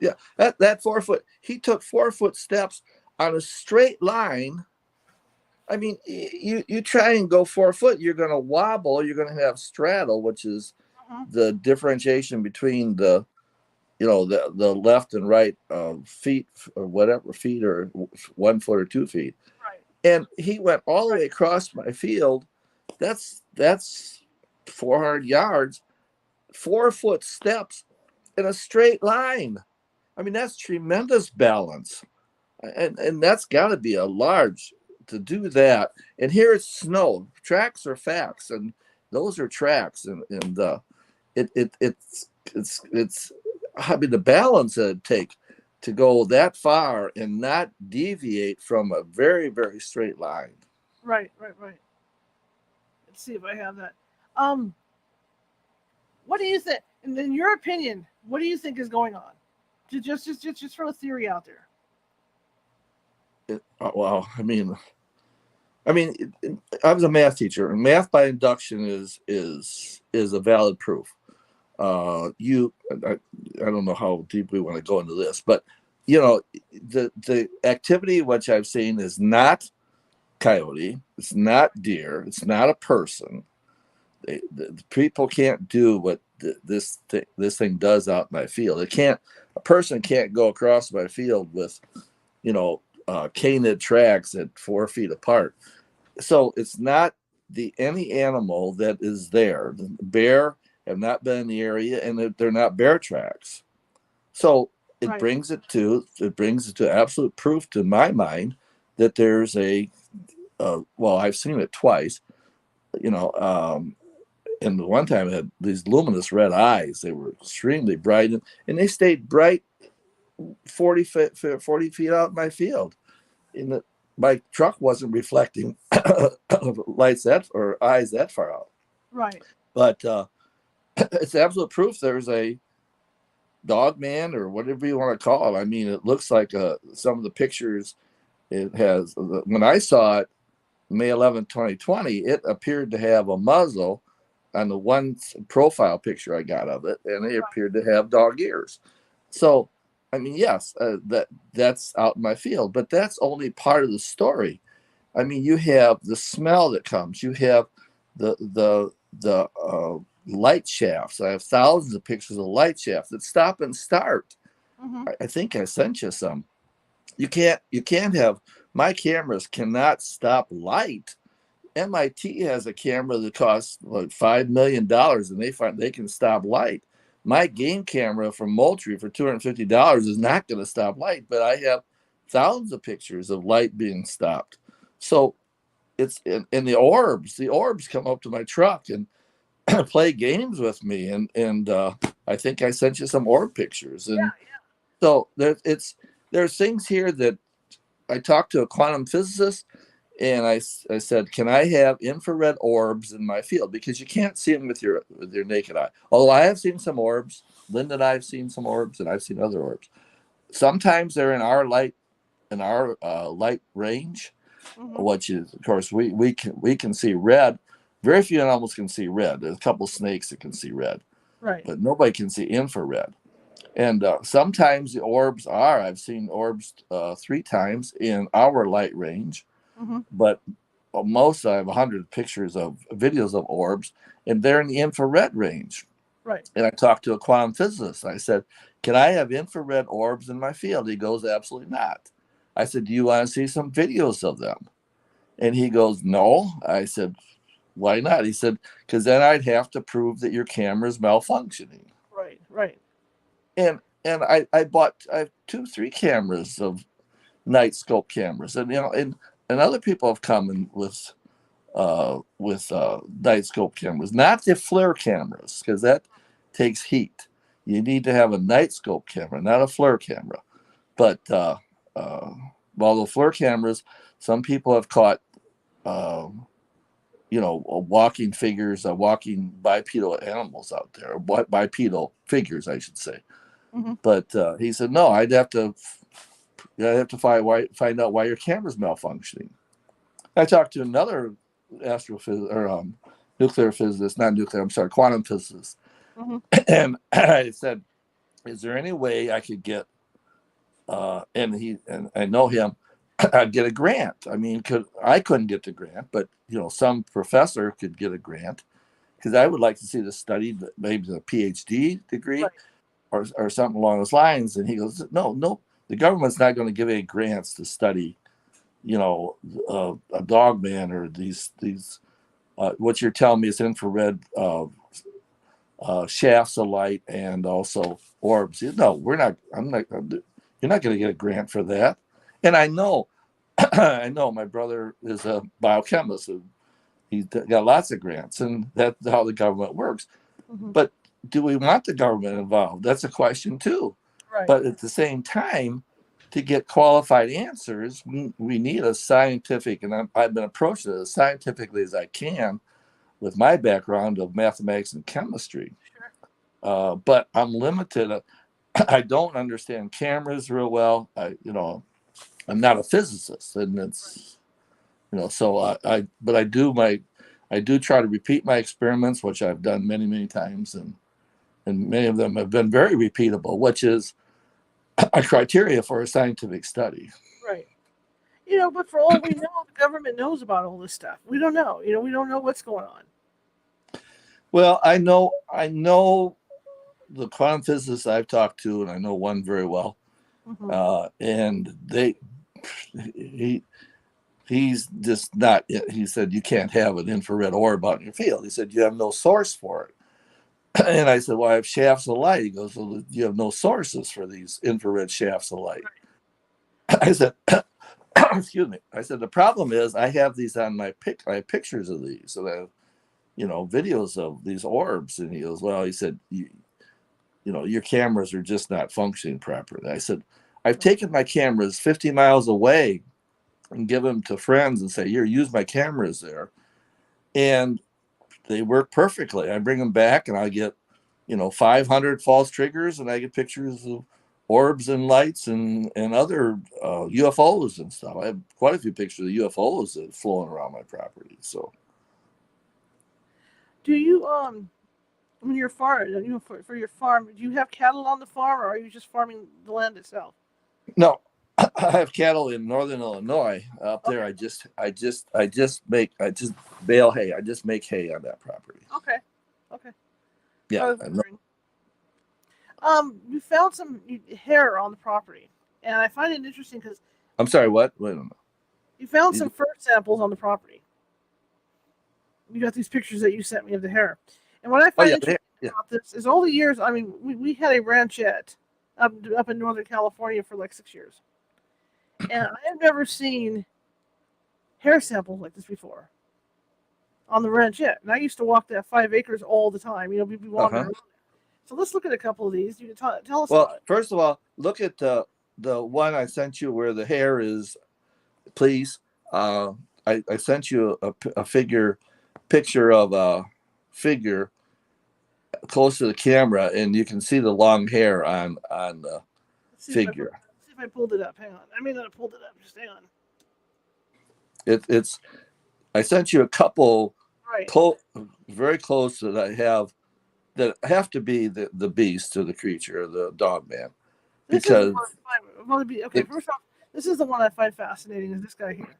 Yeah, that 4-foot. He took 4-foot steps on a straight line. I mean, you try and go 4 foot, you're going to wobble. You're going to have straddle, which is the differentiation between the left and right feet or whatever, feet or 1 foot or 2 feet. Right. And he went all the way across my field. That's 400 yards, 4-foot steps in a straight line. I mean, that's tremendous balance. And that's got to be a large to do that. And here it's snow. Tracks are facts, and those are tracks. And it's I mean, the balance that it'd take to go that far and not deviate from a very, very straight line. Right. Let's see if I have that. What do you think? And in your opinion, what do you think is going on? Just throw a theory out there. Well, I mean, I mean, I was a math teacher, and math by induction is a valid proof. I don't know how deep we want to go into this, but the activity which I've seen is not coyote, it's not deer, it's not a person. The people can't do what this thing does out in my field. A person can't go across my field with canid tracks at 4 feet apart. So it's not any animal that is there. The bear have not been in the area, and they're not bear tracks. So it brings it to absolute proof to my mind that there's I've seen it twice, and the one time it had these luminous red eyes. They were extremely bright, and they stayed bright 40 feet out in my field. My truck wasn't reflecting lights eyes that far out. Right. But it's absolute proof there's a dog man, or whatever you want to call it. I mean, it looks like some of the pictures it has. When I saw it May 11, 2020, it appeared to have a muzzle on the one profile picture I got of it, and it appeared to have dog ears. So, I mean, yes, that's out in my field, but that's only part of the story. I mean, you have the smell that comes. You have the light shafts. I have thousands of pictures of light shafts that stop and start. Mm-hmm. I think I sent you some. You can't have, my cameras cannot stop light. MIT has a camera that costs like $5 million, and they can stop light. My game camera from Moultrie for $250 is not going to stop light, but I have thousands of pictures of light being stopped. So it's in the orbs. The orbs come up to my truck and play games with me, and I think I sent you some orb pictures. And so there's things here that I talked to a quantum physicist, and I said, can I have infrared orbs in my field? Because you can't see them with your naked eye. Although I have seen some orbs. Linda and I have seen some orbs, and I've seen other orbs. Sometimes they're in our light range, which is, of course, we can see red. Very few animals can see red. There's a couple snakes that can see red, right? But nobody can see infrared. And sometimes the orbs I've seen orbs 3 times in our light range. But most, I have 100 videos of orbs, and they're in the infrared range. Right. And I talked to a quantum physicist. I said, can I have infrared orbs in my field? He goes, absolutely not. I said, do you want to see some videos of them? And he goes, no. I said, why not? He said, because then I'd have to prove that your camera's malfunctioning. Right. And I have 2-3 cameras of night scope cameras, and other people have come in with night scope cameras, not the FLIR cameras, because that takes heat. You need to have a night scope camera, not a FLIR camera. But while the FLIR cameras, some people have caught walking figures, walking bipedal animals out there, bipedal figures, I should say. But he said, no, I'd have to find out why your camera's malfunctioning. I talked to another astrophysicist or nuclear physicist, not nuclear, I'm sorry, quantum physicist. And I said, is there any way I could get, and I know him, I'd get a grant. I mean, I couldn't get the grant, but some professor could get a grant, because I would like to see the study, maybe the PhD degree, or something along those lines. And he goes, no, the government's not going to give any grants to study, a dog man or these what you're telling me is infrared shafts of light and also orbs. No, we're not. You're not going to get a grant for that. And I know my brother is a biochemist. And he's got lots of grants, and that's how the government works. But do we want the government involved? That's a question too. Right. But at the same time, to get qualified answers, we need a scientific, and I've been approaching it as scientifically as I can with my background of mathematics and chemistry. But I'm limited. I don't understand cameras real well. I'm not a physicist, and So but I do try to repeat my experiments, which I've done many, many times, and many of them have been very repeatable, which is a criteria for a scientific study. Right. But for all we know, the government knows about all this stuff. We don't know. We don't know what's going on. Well, I know the quantum physicists I've talked to, and I know one very well, and he's just not. He said you can't have an infrared orb out in your field. He said you have no source for it. And I said, well, I have shafts of light. He goes, well, you have no sources for these infrared shafts of light. I said, excuse me. I said, the problem is I have these on I have pictures of these, and I have, videos of these orbs. And he goes, well, he said, your cameras are just not functioning properly. I said, I've taken my cameras 50 miles away and give them to friends and say, here, use my cameras there. And they work perfectly. I bring them back and I get, 500 false triggers, and I get pictures of orbs and lights and other UFOs and stuff. I have quite a few pictures of UFOs that are flowing around my property. So, do you when you're farming, for your farm, do you have cattle on the farm, or are you just farming the land itself? No, I have cattle in northern Illinois. Up there, I just bale hay. I just make hay on that property. Okay. Yeah. We found some hair on the property, and I find it interesting because. I'm sorry. What? Wait a minute. You found some fur samples on the property. You got these pictures that you sent me of the hair, and what I find interesting about this is all the years. I mean, we had a ranchette up in Northern California for like 6 years. And I have never seen hair samples like this before on the ranchette. And I used to walk that 5 acres all the time. We'd be walking around. So let's look at a couple of these. You can tell us about it. First of all, look at the one I sent you where the hair is, please. I sent you a picture of a figure close to the camera, and you can see the long hair on the figure. See if I pulled it up. Hang on. I may not have pulled it up. Just hang on. I sent you a couple right. very close that have to be the beast or the creature or the dog man. Because first off, this is the one I find fascinating, is this guy here.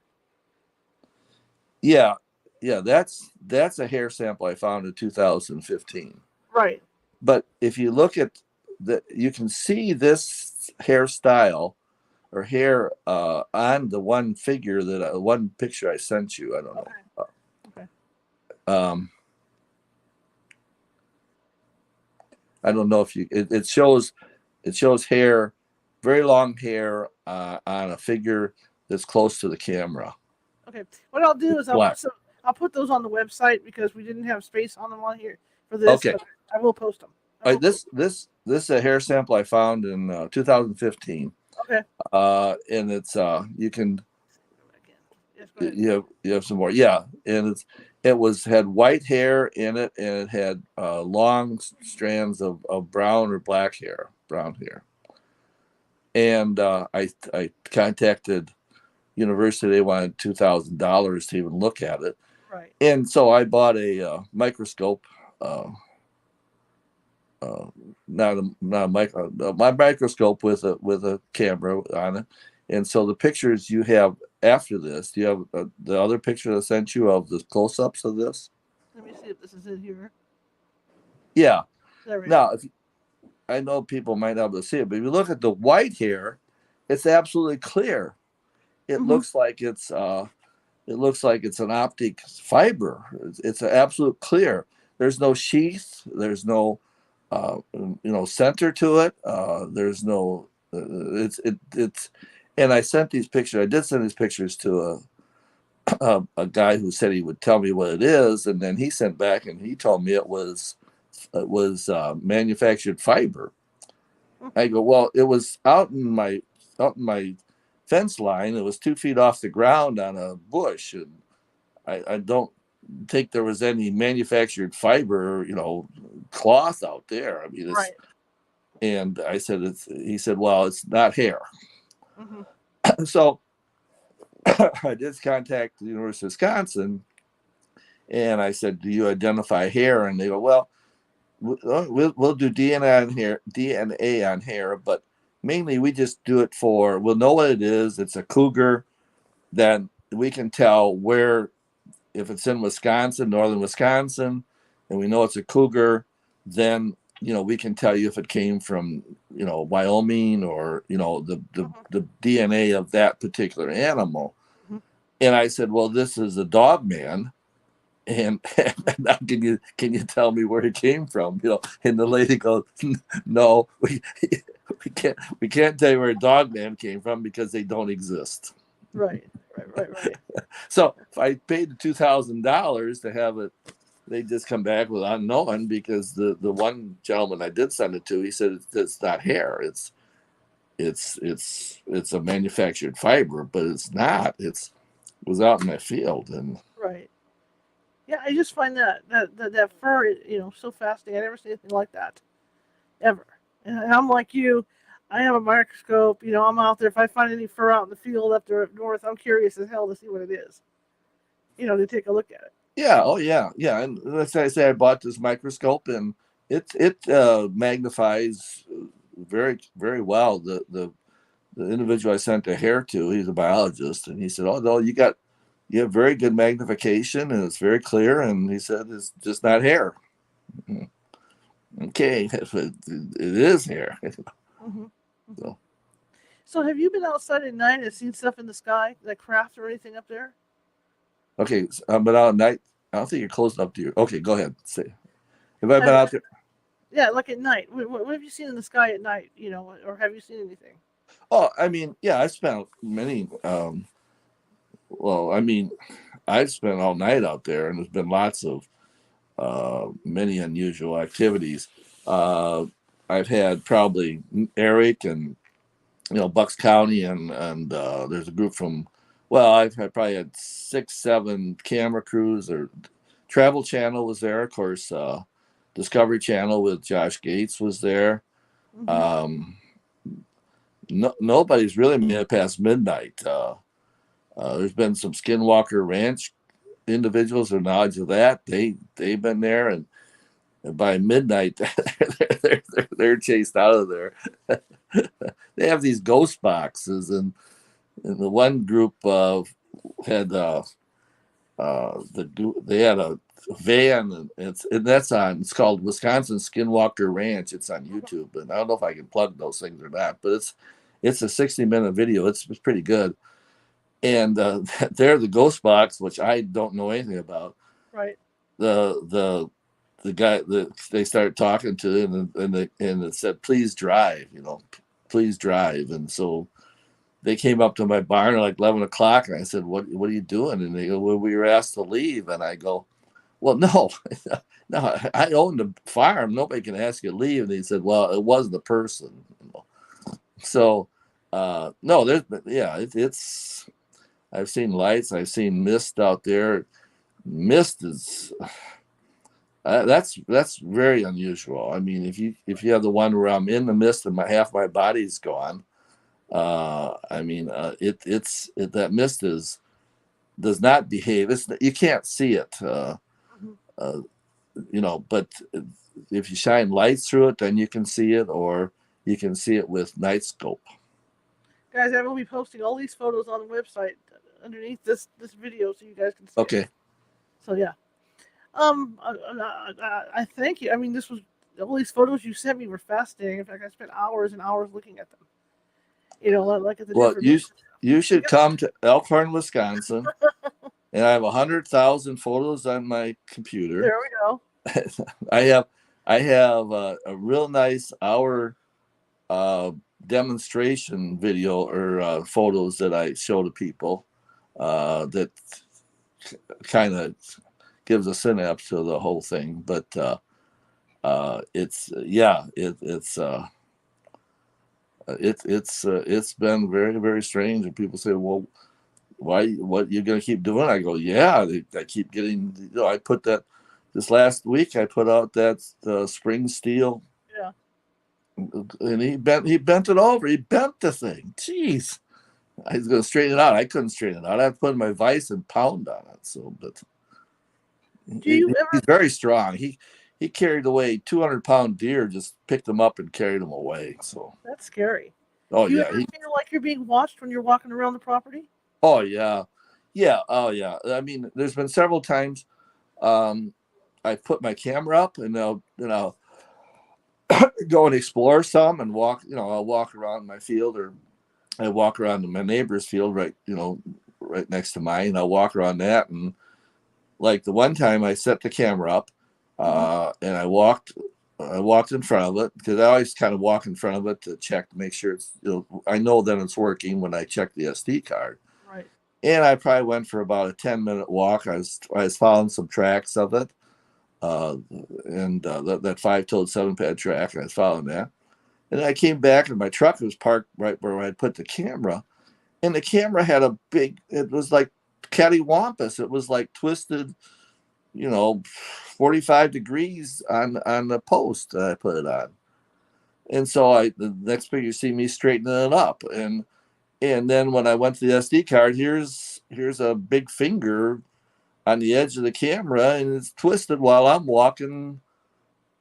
Yeah, that's a hair sample I found in 2015. Right. But if you look at you can see this hairstyle or hair on the one figure one picture I sent you. I don't know. Okay. I don't know if it shows hair, very long hair on a figure that's close to the camera. Okay. What I'll do is I'll put those on the website because we didn't have space on them on here for this. Okay. But I will post them. This is a hair sample I found in 2015. Okay. And it's you can yes, you have some more. Yeah, and it had white hair in it, and it had long strands of brown or brown hair. And I contacted university. They wanted $2,000 to even look at it. Right. And so I bought a microscope. My microscope with a camera on it. And so the pictures you have after this, do you have the other picture I sent you of the close-ups of this? Let me see if this is it here. Yeah. Now, I know people might not be able to see it, but if you look at the white hair, it's absolutely clear. It looks like it's an optic fiber. It's an absolute clear. There's no sheath. There's no center to it. There's no. It's. And I sent these pictures. I did send these pictures to a guy who said he would tell me what it is, and then he sent back and he told me it was manufactured fiber. I go, well, it was out in my fence line. It was 2 feet off the ground on a bush, and I don't think there was any manufactured fiber, cloth out there. I mean, it's, right. And I said, he said, well, it's not hair. Mm-hmm. So I did contact the University of Wisconsin, and I said, "Do you identify hair?" And they go, "Well, we'll do DNA on hair, but mainly we just do it for. We'll know what it is. It's a cougar. Then we can tell where, if it's in Wisconsin, northern Wisconsin, and we know it's a cougar, then we can tell you if it came from Wyoming, or the DNA of that particular animal." Mm-hmm. And I said, "Well, this is a dog man, and now can you tell me where he came from?" And the lady goes, "No, we can't tell you where a dog man came from because they don't exist." Right. So if I paid the $2,000 to have it, they just come back with unknown, because the one gentleman I did send it to, he said it's not hair, it's a manufactured fiber, but it's not. It was out in my field. And Right. Yeah, I just find that fur, so fascinating. I never seen anything like that ever. And I'm like you. I have a microscope. I'm out there. If I find any fur out in the field up there up north, I'm curious as hell to see what it is. To take a look at it. yeah, oh yeah, and let's say I bought this microscope, and it magnifies very, very well. The individual I sent the hair to, he's a biologist, and he said, "Oh no, you have very good magnification, and it's very clear." And he said, "It's just not hair." Okay, it is hair. Mm-hmm. So have you been outside at night and seen stuff in the sky, like craft or anything up there? okay, but out at night, I don't think you're close enough to your. Okay, go ahead. Say, have I been out there? Yeah, like at night. What have you seen in the sky at night? Or have you seen anything? Oh, I mean, yeah, I spent many. Well, I mean, I've spent all night out there, and there's been lots of many unusual activities. I've had probably Eric and Bucks County, and there's a group from. Well, probably had 6, 7 camera crews. Or Travel Channel was there, of course. Discovery Channel with Josh Gates was there. Mm-hmm. Nobody's really made it past midnight. There's been some Skinwalker Ranch individuals with knowledge of that. They've been there, and by midnight they're chased out of there. They have these ghost boxes, and the one group had they had a van, and it's called Wisconsin Skinwalker Ranch. It's on YouTube, and I don't know if I can plug those things or not, but it's a 60-minute video. It's pretty good. And they're the ghost box, which I don't know anything about. Right. The guy that they started talking to, and it said, "Please drive," please drive. And so they came up to my barn at like 11 o'clock, and I said, "What are you doing?" And they go, "Well, we were asked to leave." And I go, "Well, no, no, I own the farm. Nobody can ask you to leave." And they said, "Well, it wasn't the person." So, no, it's. I've seen lights. I've seen mist out there. Mist is that's very unusual. I mean, if you have the one where I'm in the mist and half my body's gone, I mean, that mist does not behave. You can't see it, but if you shine lights through it, then you can see it, or you can see it with night scope. Guys, I will be posting all these photos on the website underneath this video, so you guys can see. Okay. It. So yeah, I thank you. I mean, all these photos you sent me were fascinating. In fact, I spent hours and hours looking at them. Like at the. Well, you should come to Elkhorn, Wisconsin, and I have 100,000 photos on my computer. There we go. I have a real nice hour demonstration video or photos that I show to people that kind of gives a synapse to the whole thing. But it's been very, very strange. And people say, "Well, what you're going to keep doing?" I go, "Yeah, I keep getting, I put that this last week, I put out that spring steel." Yeah. And he bent it over. He bent the thing. Jeez. I was going to straighten it out. I couldn't straighten it out. I had to put my vise and pound on it. So, but Do you ever? he's very strong. He carried away 200-pound deer, just picked them up and carried them away. So, That's scary. oh Do you yeah, ever feel like you're being watched when you're walking around the property? oh yeah, yeah, oh yeah. I mean, there's been several times I put my camera up and I'll go and explore some and walk. I'll walk around my field, or I walk around my neighbor's field right next to mine. I'll walk around that, and like the one time I set the camera up, and I walked in front of it, because I always kind of walk in front of it to check to make sure it's, I know that it's working when I check the SD card. Right. And I probably went for about a 10-minute walk. I was following some tracks of it, and that 5-toed 7-pad track, and I was following that. And I came back, and my truck was parked right where I put the camera, and the camera had it was like cattywampus. It was like twisted, 45 degrees on the post that I put it on. And so the next thing you see me straightening it up, and then when I went to the SD card, here's a big finger on the edge of the camera, and it's twisted while I'm walking,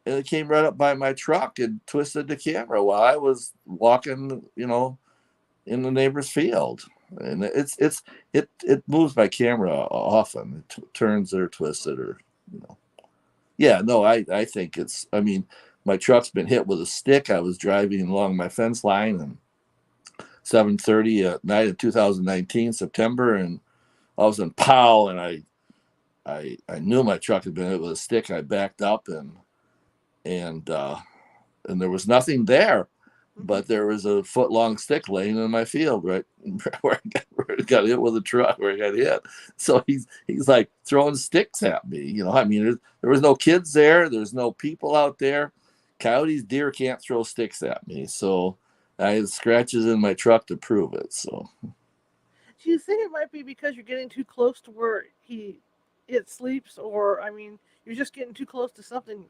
and it came right up by my truck and twisted the camera while I was walking, in the neighbor's field. And it moves my camera often. It turns or twisted, or yeah, no, I think I mean, my truck's been hit with a stick. I was driving along my fence line, and 7:30 at night in 2019 September, and all of a sudden, pow! And I knew my truck had been hit with a stick. I backed up, and there was nothing there, but there was a foot-long stick laying in my field right where I got hit with a truck, where I got hit. So he's like throwing sticks at me. I mean, there was no kids there. There's no people out there. Coyotes, deer can't throw sticks at me. So I had scratches in my truck to prove it. So, Do you think it might be because you're getting too close to where it sleeps, or I mean, you're just getting too close to something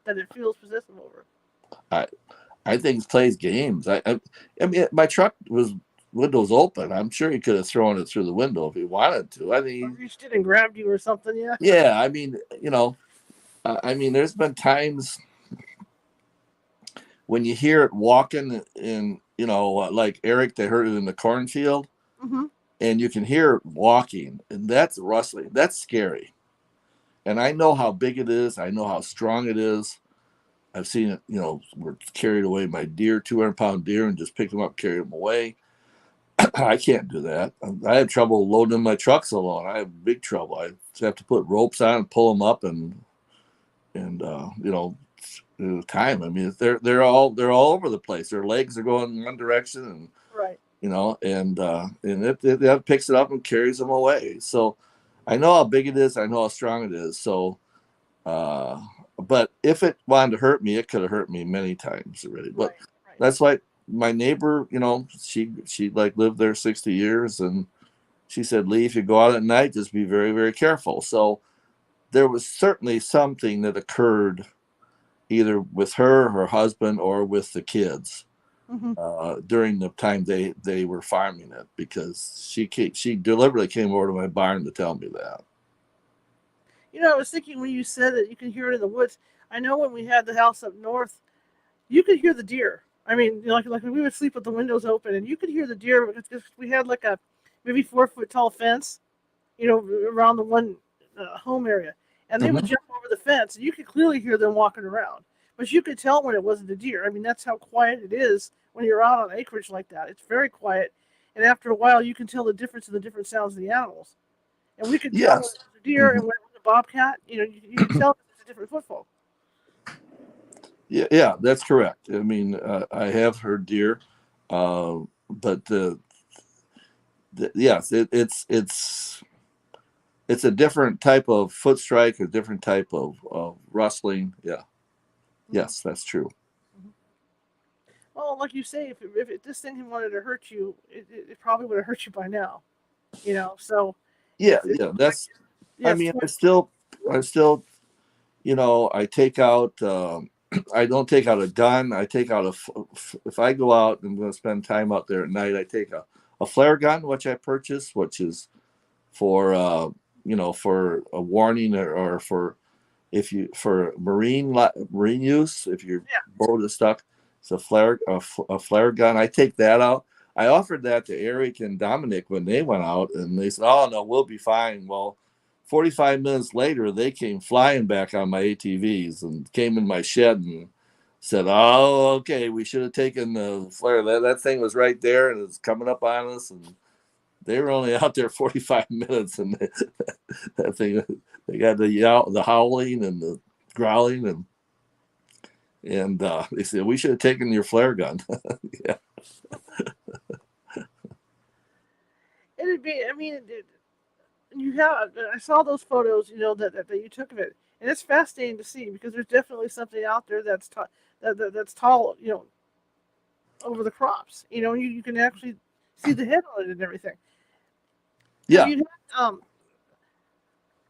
that it feels possessive over? I think he plays games. I mean, my truck was windows open. I'm sure he could have thrown it through the window if he wanted to. I think Or reached in and grabbed you or something, yeah? yeah. I mean, I mean, there's been times when you hear it walking in, like Eric, they heard it in the cornfield, and you can hear it walking, and that's rustling. That's scary. And I know how big it is. I know how strong it is. I've seen it, we're carried away my deer, 200-pound deer, and just picked them up, carried them away. I can't do that. I have trouble loading my trucks alone. I have big trouble. I have to put ropes on and pull them up, and time. I mean, they're all over the place. Their legs are going one direction, and Right. and it picks it up and carries them away. So I know how big it is. I know how strong it is. So, but if it wanted to hurt me, it could have hurt me many times already. But right. that's like my neighbor, she like lived there 60 years, and she said, Lee, if you go out at night, just be very, very careful. So there was certainly something that occurred either with her husband, or with the kids during the time they were farming it, because she deliberately came over to my barn to tell me that. I was thinking when you said that you can hear it in the woods. I know when we had the house up north, you could hear the deer. I mean, like we would sleep with the windows open, and you could hear the deer because we had like a maybe 4-foot tall fence, around the one home area, and they would jump over the fence, and you could clearly hear them walking around. But you could tell when it wasn't a deer. I mean, that's how quiet it is when you're out on acreage like that. It's very quiet, and after a while, you can tell the difference in the different sounds of the animals. And we could tell when it was a deer and when it was a bobcat. You could tell it's a different footfall. Yeah, that's correct. I mean, I have heard deer, but yes, it's a different type of foot strike, a different type of rustling. Yeah, yes, that's true. Well, like you say, if this thing wanted to hurt you, it probably would have hurt you by now. So Yeah, that's. yeah, I mean, I still, I take out. I don't take out a gun. I take out if I go out and I'm going to spend time out there at night, I take a flare gun, which I purchased, which is for for a warning or for if you for marine use if your boat is stuck. It's a flare gun. I take that out. I offered that to Eric and Dominic when they went out, and they said, "Oh no, we'll be fine." Well, 45 minutes later, they came flying back on my ATVs and came in my shed and said, "Oh, okay, we should have taken the flare. That thing was right there and it's coming up on us." And they were only out there 45 minutes, and that thing, they got the howling and the growling, and they said, "We should have taken your flare gun." Yeah. It'd be. I mean, you have. I saw those photos, that you took of it, and it's fascinating to see because there's definitely something out there that's that's tall, over the crops. You can actually see the head on it and everything. Yeah. Have you had,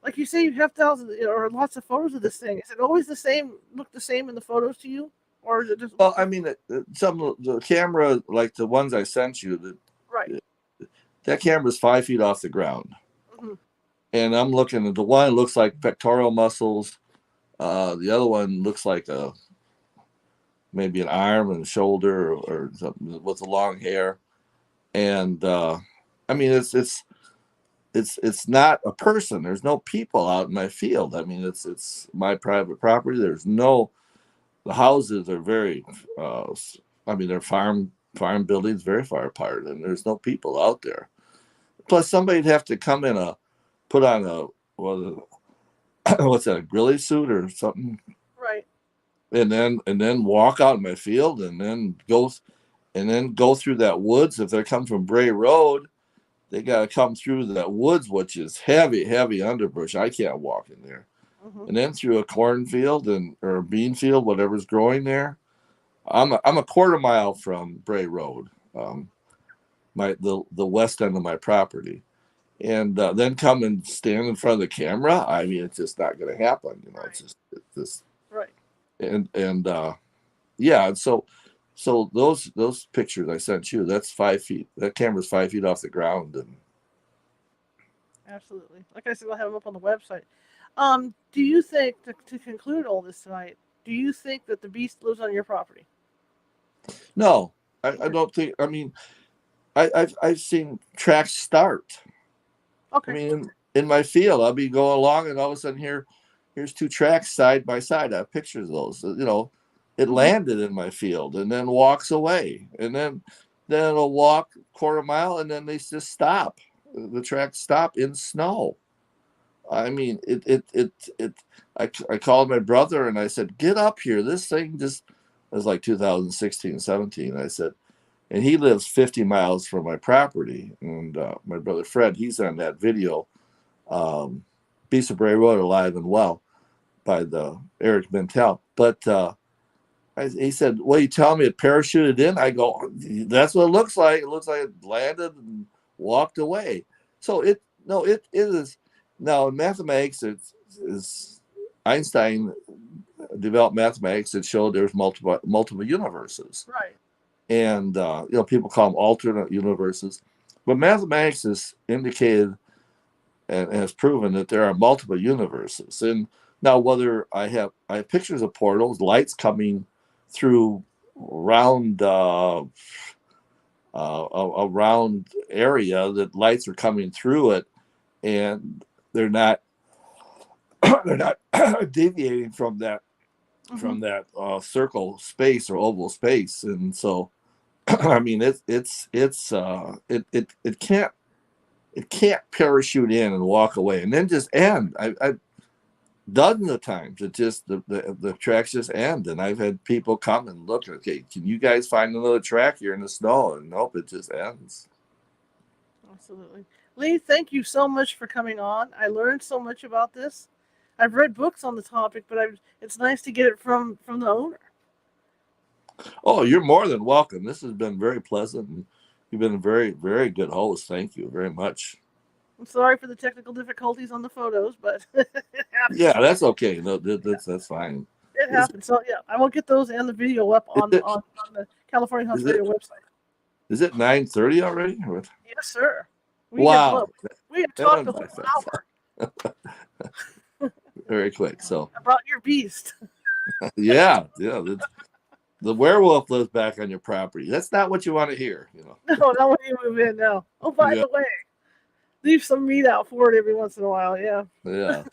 like you say, you have thousands or lots of photos of this thing. Is it always the same? Look the same in the photos to you, or is it just? Well, I mean, some of the camera, like the ones I sent you, Right. that camera's 5 feet off the ground, Mm-hmm. and I'm looking at the one looks like pectoral muscles. The other one looks like maybe an arm and shoulder or something with the long hair, and I mean, it's not a person. There's no people out in my field. I mean, it's my private property. The houses are very, I mean, they're farm buildings very far apart, and there's no people out there. Plus, somebody'd have to come in put on what's that, a ghillie suit or something, Right. and then walk out in my field, and then go through that woods. If they come from Bray Road, they got to come through that woods, which is heavy underbrush. I can't walk in there. Mm-hmm. And then through a cornfield or a bean field, whatever's growing there. I'm a quarter mile from Bray Road, the west end of my property, and then come and stand in front of the camera. I mean, it's just not going to happen. Right. It's just Right. and yeah. And so those pictures I sent you, that's 5 feet. That camera's 5 feet off the ground, and Absolutely. Like I said, I'll have them up on the website. Do you think, to conclude all this tonight, do you think that the beast lives on your property? no, I don't think. I mean, I've seen tracks start. Okay. I mean, in my field, I'll be going along, and all of a sudden, here's two tracks side by side. I have pictures of those. It landed in my field and then walks away, and then it'll walk quarter mile, and then they just stop. The tracks stop in snow. I mean, I called my brother and I said, "Get up here! This thing just." It was like 2016, 17. I said, and he lives 50 miles from my property. And my brother Fred, he's on that video, Beast of Bray Road, Alive and Well, by the Eric Bentel. But he said, "Well, you tell me it parachuted in?" I go, "That's what it looks like. It looks like it landed and walked away." So it is. Now in mathematics, is Einstein developed mathematics that showed there's multiple universes. Right. And people call them alternate universes, but mathematics has indicated and has proven that there are multiple universes. And now, whether I have pictures of portals, lights coming through round a round area, that lights are coming through it, and they're not deviating from that circle space or oval space. And so I mean, it can't parachute in and walk away and then just end. I dozens of times it just the tracks just end, and I've had people come and look. Okay, can you guys find another track here in the snow? And nope, it just ends. Absolutely. Lee, thank you so much for coming on. I learned so much about this. I've read books on the topic, but it's nice to get it from the owner. Oh, you're more than welcome. This has been very pleasant, and you've been a very, very good host. Thank you very much. I'm sorry for the technical difficulties on the photos, but it happens. Yeah, that's okay. No, that's fine. It happens. So yeah, I will get those and the video up on the California Hunts Radio website. Is it 9:30 already? Or what? Yes, sir. We Wow. have That talked went a by whole fast. hour Very quick. So about your beast. yeah. The werewolf lives back on your property. That's not what you want to hear, No, not when you move in. No. Oh, by Yeah. the way, leave some meat out for it every once in a while. Yeah. Yeah.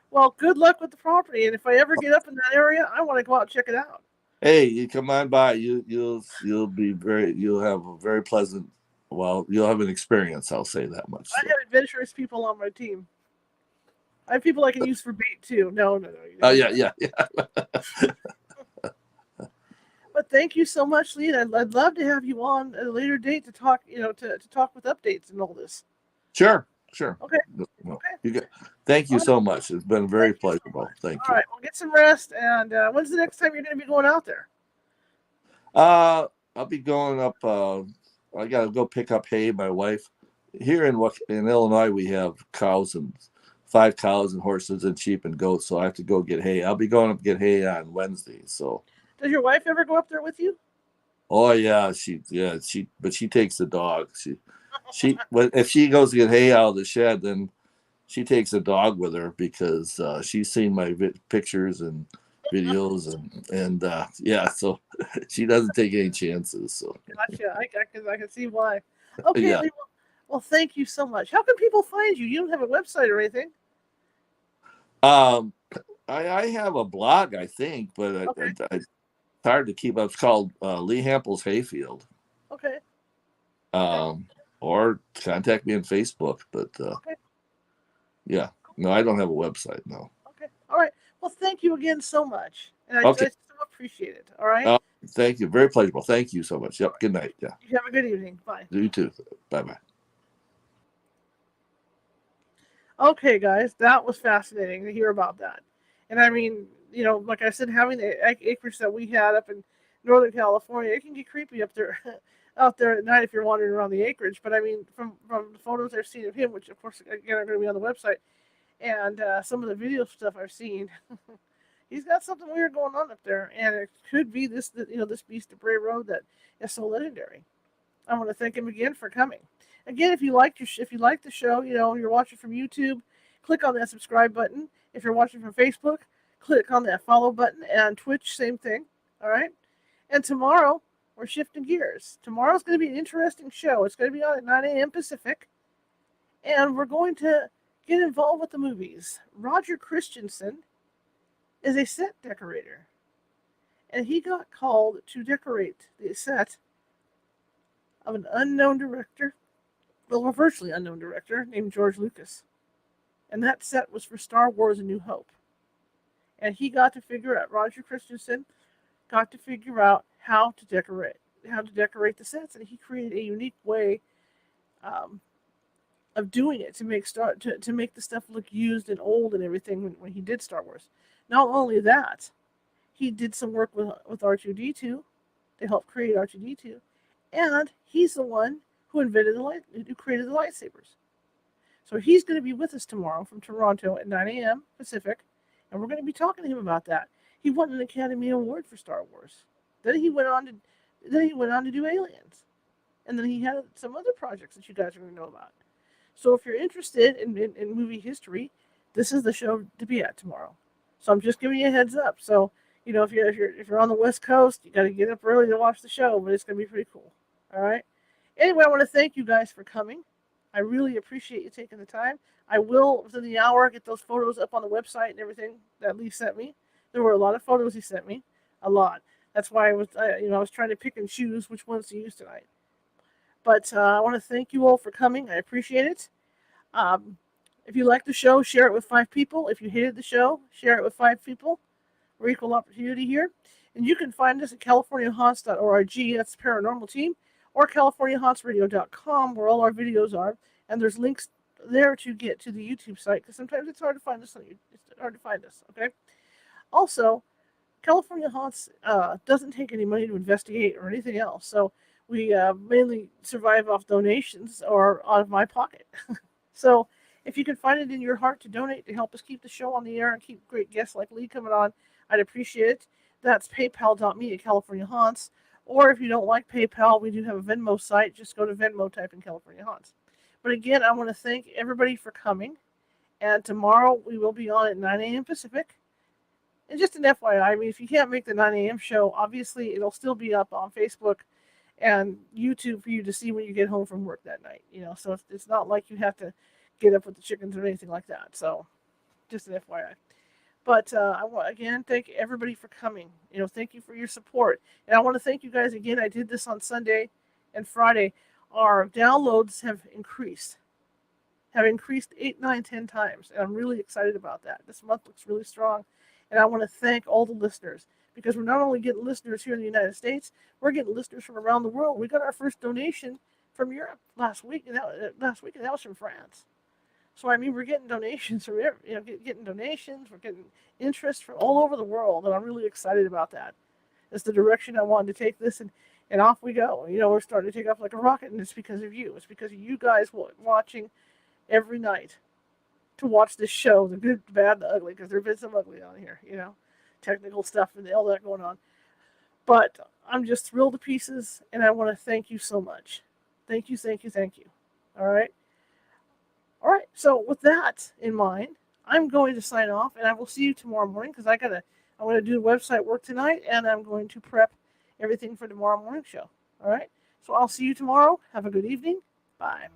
Well, good luck with the property, and if I ever get up in that area, I want to go out and check it out. Hey, you come on by. You'll have a very pleasant. Well, you'll have an experience. I'll say that much. I So. have adventurous people on my team. I have people I can use for bait too. No. Oh yeah. But thank you so much, Lee. I'd love to have you on at a later date to talk. To talk with updates and all this. Sure. Okay. Well, Okay. Thank you All right. so much. It's been very Thank you so pleasurable. much. Thank All you. right. Well, get some rest. And when's the next time you're going to be going out there? I'll be going up. I got to go pick up hay. My wife here in Illinois, we have 5 cows and horses and sheep and goats. So I have to go get hay. I'll be going up to get hay on Wednesday. So. Does your wife ever go up there with you? Oh yeah, but she takes the dog. If she goes to get hay out of the shed, then she takes the dog with her because she's seen my pictures and videos and yeah, so she doesn't take any chances. So Gotcha. I can see why. Okay, yeah, Lee. Well, thank you so much. How can people find you? You don't have a website or anything. um, I have a blog, I think, but Okay. it's hard to keep up. It's called Lee Hampel's Hayfield. Okay. Or contact me on Facebook, but Okay. yeah, no, I don't have a website. No. Okay. All right. Well, thank you again so much, and I Okay. so appreciate it. All right. Thank you. Very pleasurable. Thank you so much. Yep. Right. Good night. Yeah. You have a good evening. Bye. You too. Bye. Okay, guys, that was fascinating to hear about that. And I mean, like I said, having the acreage that we had up in Northern California, it can get creepy up there, out there at night if you're wandering around the acreage. But I mean, from the photos I've seen of him, which of course again are going to be on the website, and some of the video stuff I've seen, he's got something weird going on up there, and it could be this Beast of Bray Road that is so legendary. I want to thank him again for coming. Again, if you like the show, you're watching from YouTube, click on that subscribe button. If you're watching from Facebook, click on that follow button, and Twitch, same thing. All right. And tomorrow we're shifting gears. Tomorrow's going to be an interesting show. It's going to be on at 9 a.m. Pacific, and we're going to get involved with the movies. Roger Christensen is a set decorator, and he got called to decorate the set of an unknown director, well, a virtually unknown director named George Lucas. And that set was for Star Wars A New Hope. And he got to figure out, Roger Christensen got to figure out how to decorate the sets, and he created a unique way of doing it to make the stuff look used and old and everything when he did Star Wars. Not only that, he did some work with R2D2 to help create R2D2, and he's the one who created the lightsabers. So he's going to be with us tomorrow from Toronto at 9 a.m. Pacific, and we're going to be talking to him about that. He won an Academy Award for Star Wars. Then he went on to do Aliens, and then he had some other projects that you guys are going to know about. So if you're interested in movie history, this is the show to be at tomorrow. So I'm just giving you a heads up. So if you're on the West Coast, you got to get up early to watch the show, but it's going to be pretty cool. All right. Anyway, I want to thank you guys for coming. I really appreciate you taking the time. I will, within the hour, get those photos up on the website and everything that Lee sent me. There were a lot of photos he sent me. A lot. That's why I was trying to pick and choose which ones to use tonight. But I want to thank you all for coming. I appreciate it. If you like the show, share it with 5 people. If you hated the show, share it with 5 people. We're equal opportunity here. And you can find us at CaliforniaHaunts.org. That's the paranormal team. Or CaliforniaHauntsRadio.com, where all our videos are. And there's links there to get to the YouTube site, because sometimes it's hard to find us. Okay? Also, California Haunts doesn't take any money to investigate or anything else. So we mainly survive off donations or out of my pocket. So if you can find it in your heart to donate to help us keep the show on the air and keep great guests like Lee coming on, I'd appreciate it. That's paypal.me at California Haunts. Or if you don't like PayPal, we do have a Venmo site. Just go to Venmo, type in California Haunts. But again, I want to thank everybody for coming. And tomorrow we will be on at 9 a.m. Pacific. And just an FYI, I mean, if you can't make the 9 a.m. show, obviously it'll still be up on Facebook and YouTube for you to see when you get home from work that night. So it's not like you have to get up with the chickens or anything like that. So just an FYI. But I want again thank everybody for coming. Thank you for your support, and I want to thank you guys again. I did this on Sunday and Friday. Our downloads have increased 8, 9, 10 times, and I'm really excited about that. This month looks really strong, and I want to thank all the listeners because we're not only getting listeners here in the United States, we're getting listeners from around the world. We got our first donation from Europe last week, and that was from France. So I mean, we're getting donations from getting donations. We're getting interest from all over the world, and I'm really excited about that. It's the direction I wanted to take this, and off we go. We're starting to take off like a rocket, and it's because of you. It's because of you guys watching every night to watch this show, the good, the bad, the ugly, because there's been some ugly on here, technical stuff and all that going on. But I'm just thrilled to pieces, and I want to thank you so much. Thank you, thank you, thank you. All right. All right, so with that in mind, I'm going to sign off, and I will see you tomorrow morning because I'm going to do website work tonight, and I'm going to prep everything for tomorrow morning show. All right, so I'll see you tomorrow. Have a good evening. Bye.